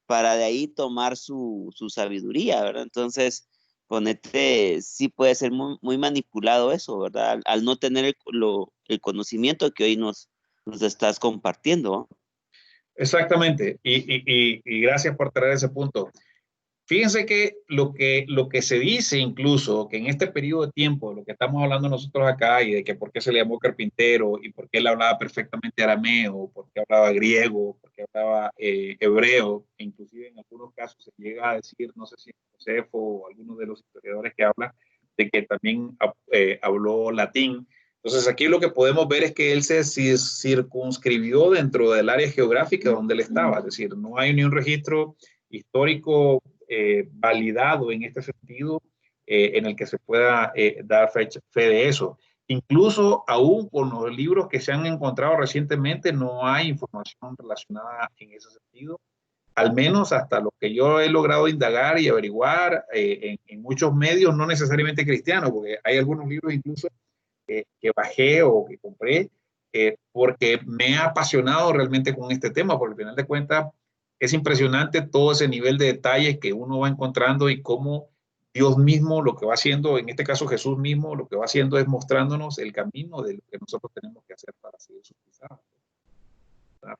para de ahí tomar su sabiduría, ¿verdad? Entonces, ponete, sí puede ser muy manipulado eso, ¿verdad? Al no tener el conocimiento que hoy nos estás compartiendo, ¿no? exactamente. Y gracias por traer ese punto. Fíjense que lo que se dice incluso, que en este periodo de tiempo, de lo que estamos hablando nosotros acá y de que por qué se le llamó carpintero y por qué él hablaba perfectamente arameo, por qué hablaba griego, por qué hablaba hebreo, e inclusive en algunos casos se llega a decir, no sé si Josefo o algunos de los historiadores que hablan, de que también habló latín. Entonces aquí lo que podemos ver es que él se circunscribió dentro del área geográfica donde él estaba, es decir, no hay ni un registro histórico validado en este sentido en el que se pueda dar fe de eso. Incluso aún con los libros que se han encontrado recientemente no hay información relacionada en ese sentido, al menos hasta lo que yo he logrado indagar y averiguar en muchos medios, no necesariamente cristianos, porque hay algunos libros incluso que bajé o que compré porque me ha apasionado realmente con este tema, porque al final de cuentas es impresionante todo ese nivel de detalles que uno va encontrando y cómo Dios mismo lo que va haciendo, en este caso Jesús mismo, lo que va haciendo es mostrándonos el camino de lo que nosotros tenemos que hacer para seguir sus pisadas.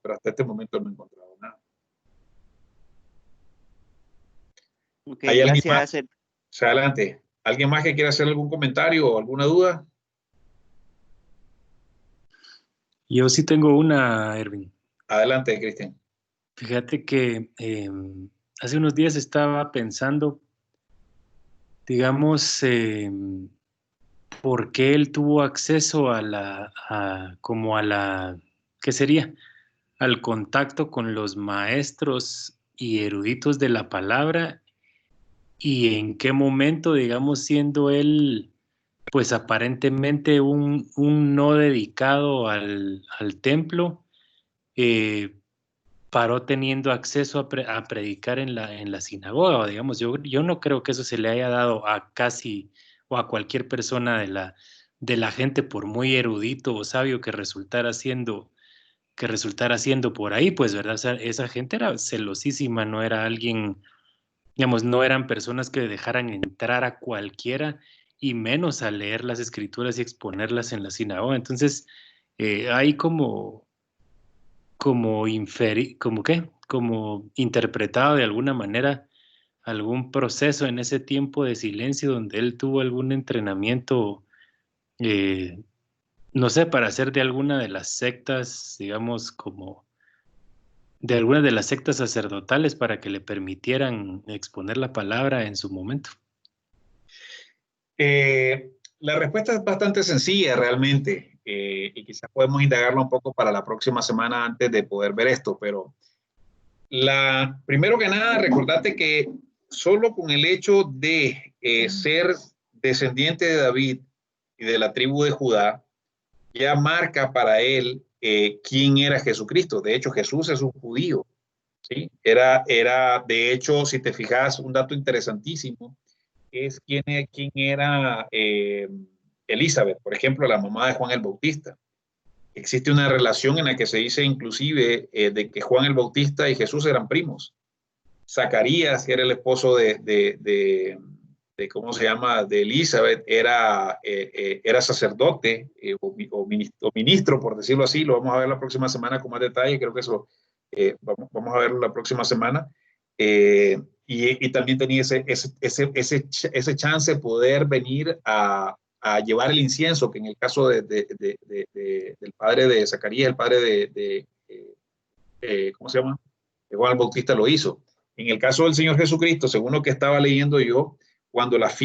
Pero hasta este momento no he encontrado nada. Ok, ¿Hay alguien más? gracias. Adelante. ¿Alguien más que quiera hacer algún comentario o alguna duda? Yo sí tengo una, Erwin. Adelante, Cristian. Fíjate que hace unos días estaba pensando, digamos, por qué él tuvo acceso ¿qué sería? Al contacto con los maestros y eruditos de la palabra, y en qué momento, digamos, siendo él, pues aparentemente un no dedicado al templo, paró teniendo acceso a predicar en la sinagoga. Digamos, yo no creo que eso se le haya dado a casi o a cualquier persona de la gente, por muy erudito o sabio que resultara siendo por ahí, pues, ¿verdad? O sea, esa gente era celosísima, no era alguien, digamos, no eran personas que dejaran entrar a cualquiera, y menos a leer las escrituras y exponerlas en la sinagoga. Entonces, hay como interpretado de alguna manera algún proceso en ese tiempo de silencio donde él tuvo algún entrenamiento, eh, no sé, para ser de alguna de las sectas, digamos, como de alguna de las sectas sacerdotales, para que le permitieran exponer la palabra en su momento. La respuesta es bastante sencilla realmente y quizás podemos indagarlo un poco para la próxima semana antes de poder ver esto, pero primero que nada, recordate que solo con el hecho de ser descendiente de David y de la tribu de Judá, ya marca para él quién era Jesucristo. De hecho, Jesús es un judío, ¿sí? De hecho, si te fijas, un dato interesantísimo es quién era Elizabeth, por ejemplo, la mamá de Juan el Bautista. Existe una relación en la que se dice inclusive de que Juan el Bautista y Jesús eran primos. Zacarías, que era el esposo de ¿cómo se llama?, de Elizabeth, era sacerdote o ministro, por decirlo así. Lo vamos a ver la próxima semana con más detalle. Creo que eso vamos a verlo la próxima semana. Y también tenía ese chance de poder venir a llevar el incienso, que en el caso del padre de Zacarías, el padre ¿cómo se llama?, de Juan el Bautista, lo hizo. En el caso del Señor Jesucristo, según lo que estaba leyendo yo, como las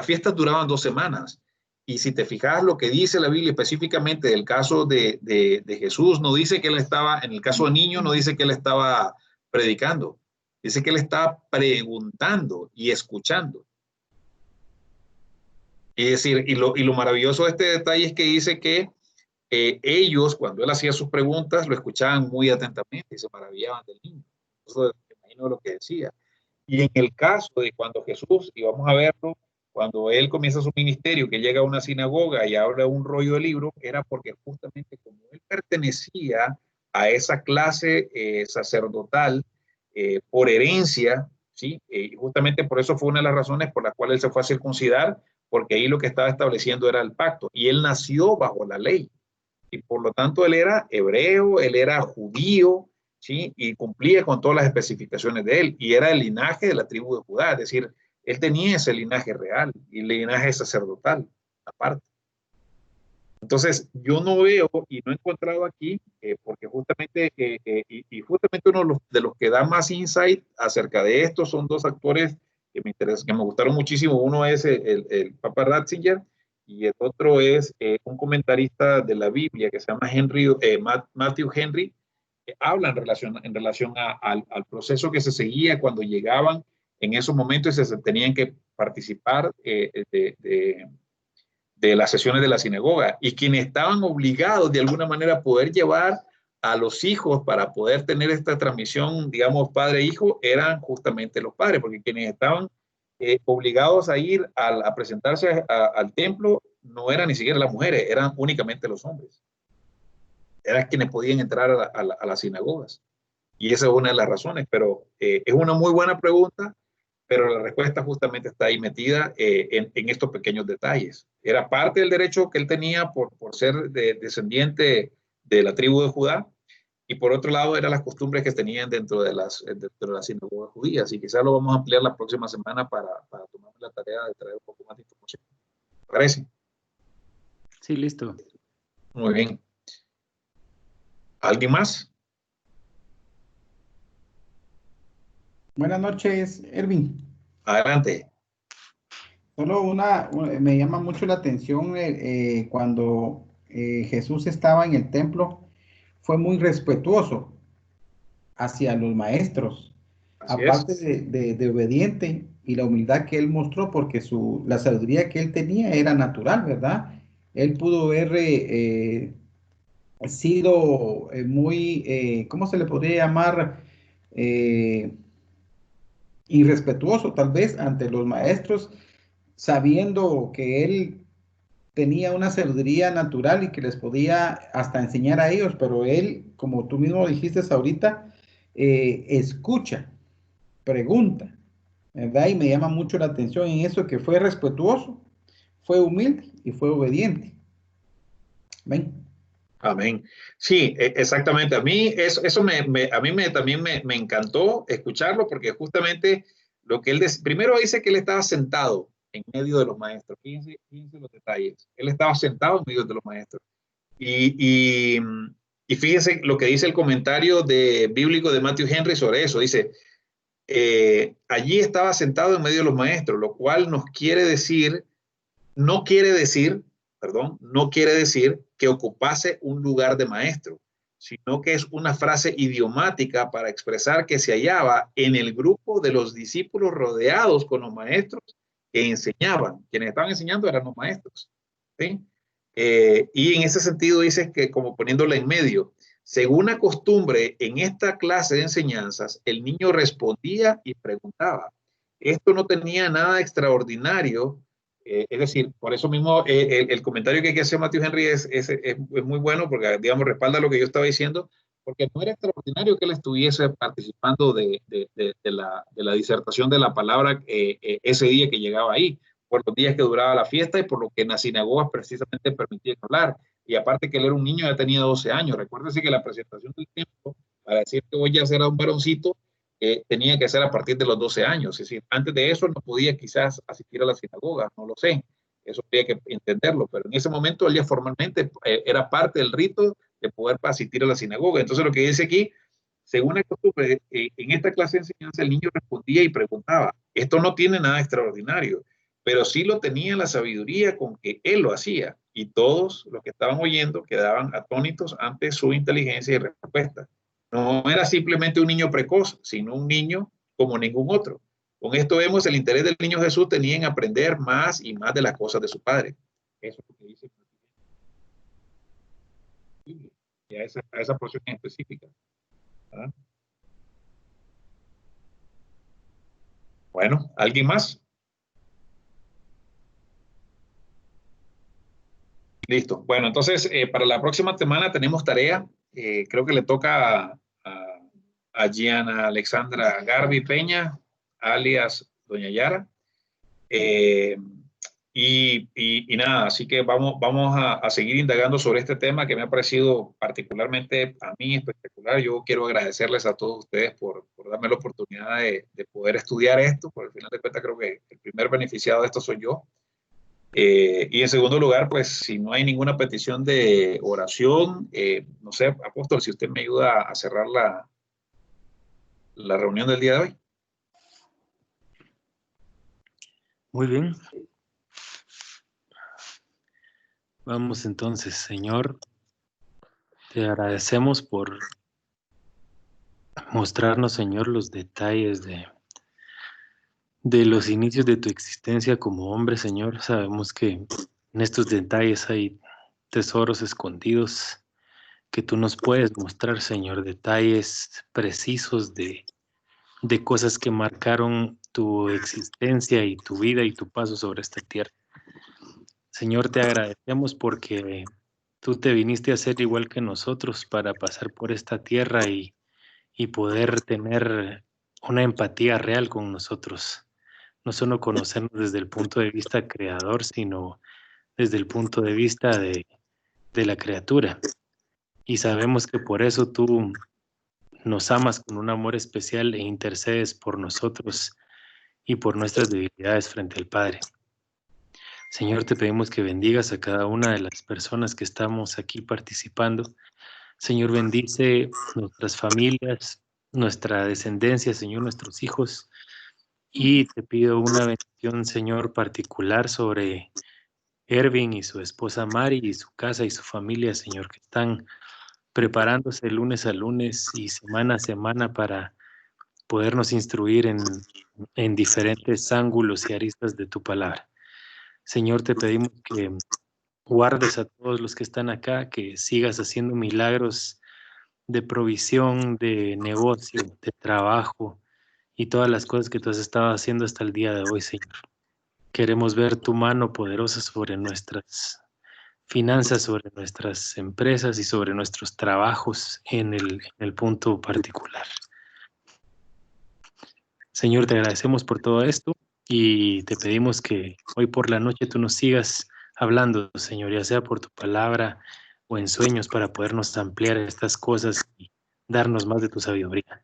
fiestas duraban 2 semanas, y si te fijas lo que dice la Biblia específicamente del caso de Jesús, no dice que él estaba, en el caso de niño, no dice que él estaba predicando. Dice que él estaba preguntando y escuchando. Es decir, y lo maravilloso de este detalle es que dice que ellos, cuando él hacía sus preguntas, lo escuchaban muy atentamente y se maravillaban del niño. Eso me imagino lo que decía. Y en el caso de cuando Jesús, y vamos a verlo, cuando él comienza su ministerio, que llega a una sinagoga y habla un rollo de libro, era porque justamente como él pertenecía a esa clase sacerdotal por herencia, ¿sí? Justamente por eso fue una de las razones por las cuales él se fue a circuncidar, porque ahí lo que estaba estableciendo era el pacto, y él nació bajo la ley, y por lo tanto él era hebreo, él era judío, ¿sí? Y cumplía con todas las especificaciones de él, y era el linaje de la tribu de Judá, es decir, él tenía ese linaje real, y el linaje sacerdotal, aparte. Entonces, yo no veo y no he encontrado aquí, porque justamente, y justamente uno de los que da más insight acerca de esto son dos actores que me interesan, que me gustaron muchísimo. Uno es el Papa Ratzinger y el otro es un comentarista de la Biblia que se llama Matthew Henry, que habla en relación al proceso que se seguía cuando llegaban en esos momentos y se tenían que participar de las sesiones de la sinagoga, y quienes estaban obligados de alguna manera a poder llevar a los hijos para poder tener esta transmisión, digamos, padre-hijo, eran justamente los padres, porque quienes estaban obligados a ir a presentarse al templo no eran ni siquiera las mujeres, eran únicamente los hombres. Eran quienes podían entrar a las sinagogas. Y esa es una de las razones, pero es una muy buena pregunta, pero la respuesta justamente está ahí metida en estos pequeños detalles. Era parte del derecho que él tenía por ser descendiente de la tribu de Judá, y por otro lado eran las costumbres que tenían dentro de las sinagogas judías, y quizás lo vamos a ampliar la próxima semana para tomar la tarea de traer un poco más de información. ¿Te parece? Sí, listo. Muy bien. ¿Alguien más? Buenas noches, Erwin. Adelante. Solo me llama mucho la atención cuando Jesús estaba en el templo, fue muy respetuoso hacia los maestros, Así aparte es. de obediente, y la humildad que él mostró, porque la sabiduría que él tenía era natural, ¿verdad? Él pudo haber sido muy, ¿cómo se le podría llamar? Irrespetuoso tal vez ante los maestros, sabiendo que él tenía una sabiduría natural y que les podía hasta enseñar a ellos, pero él, como tú mismo dijiste ahorita, escucha, pregunta, ¿verdad? Y me llama mucho la atención en eso, que fue respetuoso, fue humilde y fue obediente. ¿Ven? Amén. Sí, exactamente. A mí eso a mí también me encantó escucharlo, porque justamente lo que él primero dice que él estaba sentado en medio de los maestros. Fíjense los detalles. Él estaba sentado en medio de los maestros. Y fíjense lo que dice el comentario bíblico de Matthew Henry sobre eso. Dice, allí estaba sentado en medio de los maestros, lo cual no quiere decir que ocupase un lugar de maestro, sino que es una frase idiomática para expresar que se hallaba en el grupo de los discípulos rodeados con los maestros que enseñaban. Quienes estaban enseñando eran los maestros, ¿sí? Y en ese sentido dice que, como poniéndola en medio, según la costumbre en esta clase de enseñanzas, el niño respondía y preguntaba. Esto no tenía nada extraordinario. Es decir, por eso mismo el comentario que hace Matthew Henry es muy bueno, porque, digamos, respalda lo que yo estaba diciendo, porque no era extraordinario que él estuviese participando de la disertación de la palabra ese día que llegaba ahí, por los días que duraba la fiesta y por lo que en las sinagogas precisamente permitían hablar. Y aparte que él era un niño, ya tenía 12 años. Recuérdese que la presentación del templo, para decir que voy a ser un varoncito, tenía que ser a partir de los 12 años. Es decir, antes de eso no podía quizás asistir a la sinagoga, no lo sé. Eso había que entenderlo, pero en ese momento él ya formalmente era parte del rito de poder asistir a la sinagoga. Entonces lo que dice aquí, según la costumbre, en esta clase de enseñanza el niño respondía y preguntaba. Esto no tiene nada extraordinario, pero sí lo tenía la sabiduría con que él lo hacía, y todos los que estaban oyendo quedaban atónitos ante su inteligencia y respuesta. No era simplemente un niño precoz, sino un niño como ningún otro. Con esto vemos el interés del niño Jesús tenía en aprender más y más de las cosas de su padre. Eso es lo que dice y a esa porción en específica. ¿Verdad? Bueno, ¿alguien más? Listo. Bueno, entonces para la próxima semana tenemos tarea. Creo que le toca a Gianna Alexandra Garbi Peña, alias Doña Yara. Y nada, así que vamos a seguir indagando sobre este tema que me ha parecido particularmente a mí espectacular. Yo quiero agradecerles a todos ustedes por darme la oportunidad de poder estudiar esto. Por el final de cuentas, creo que el primer beneficiado de esto soy yo. Y en segundo lugar, pues si no hay ninguna petición de oración, no sé, Apóstol, si usted me ayuda a cerrar la reunión del día de hoy. Muy bien. Vamos entonces, Señor, te agradecemos por mostrarnos, Señor, los detalles de los inicios de tu existencia como hombre, Señor. Sabemos que en estos detalles hay tesoros escondidos que tú nos puedes mostrar, Señor, detalles precisos de cosas que marcaron tu existencia y tu vida y tu paso sobre esta tierra. Señor, te agradecemos porque tú te viniste a ser igual que nosotros para pasar por esta tierra y poder tener una empatía real con nosotros. No solo conocernos desde el punto de vista creador, sino desde el punto de vista de la criatura. Y sabemos que por eso tú nos amas con un amor especial e intercedes por nosotros y por nuestras debilidades frente al Padre. Señor, te pedimos que bendigas a cada una de las personas que estamos aquí participando. Señor, bendice nuestras familias, nuestra descendencia, Señor, nuestros hijos. Y te pido una bendición, Señor, particular sobre Ervin y su esposa Mari y su casa y su familia, Señor, que están preparándose lunes a lunes y semana a semana para podernos instruir en diferentes ángulos y aristas de tu palabra. Señor, te pedimos que guardes a todos los que están acá, que sigas haciendo milagros de provisión, de negocio, de trabajo y todas las cosas que tú has estado haciendo hasta el día de hoy, Señor. Queremos ver tu mano poderosa sobre nuestras finanzas, sobre nuestras empresas y sobre nuestros trabajos en el punto particular. Señor, te agradecemos por todo esto y te pedimos que hoy por la noche tú nos sigas hablando, Señor, ya sea por tu palabra o en sueños para podernos ampliar estas cosas y darnos más de tu sabiduría.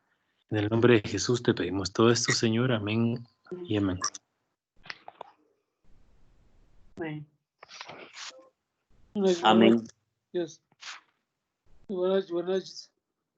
En el nombre de Jesús te pedimos todo esto, Señor. Amén y amén. Amén. Amén. Dios. Buenas noches.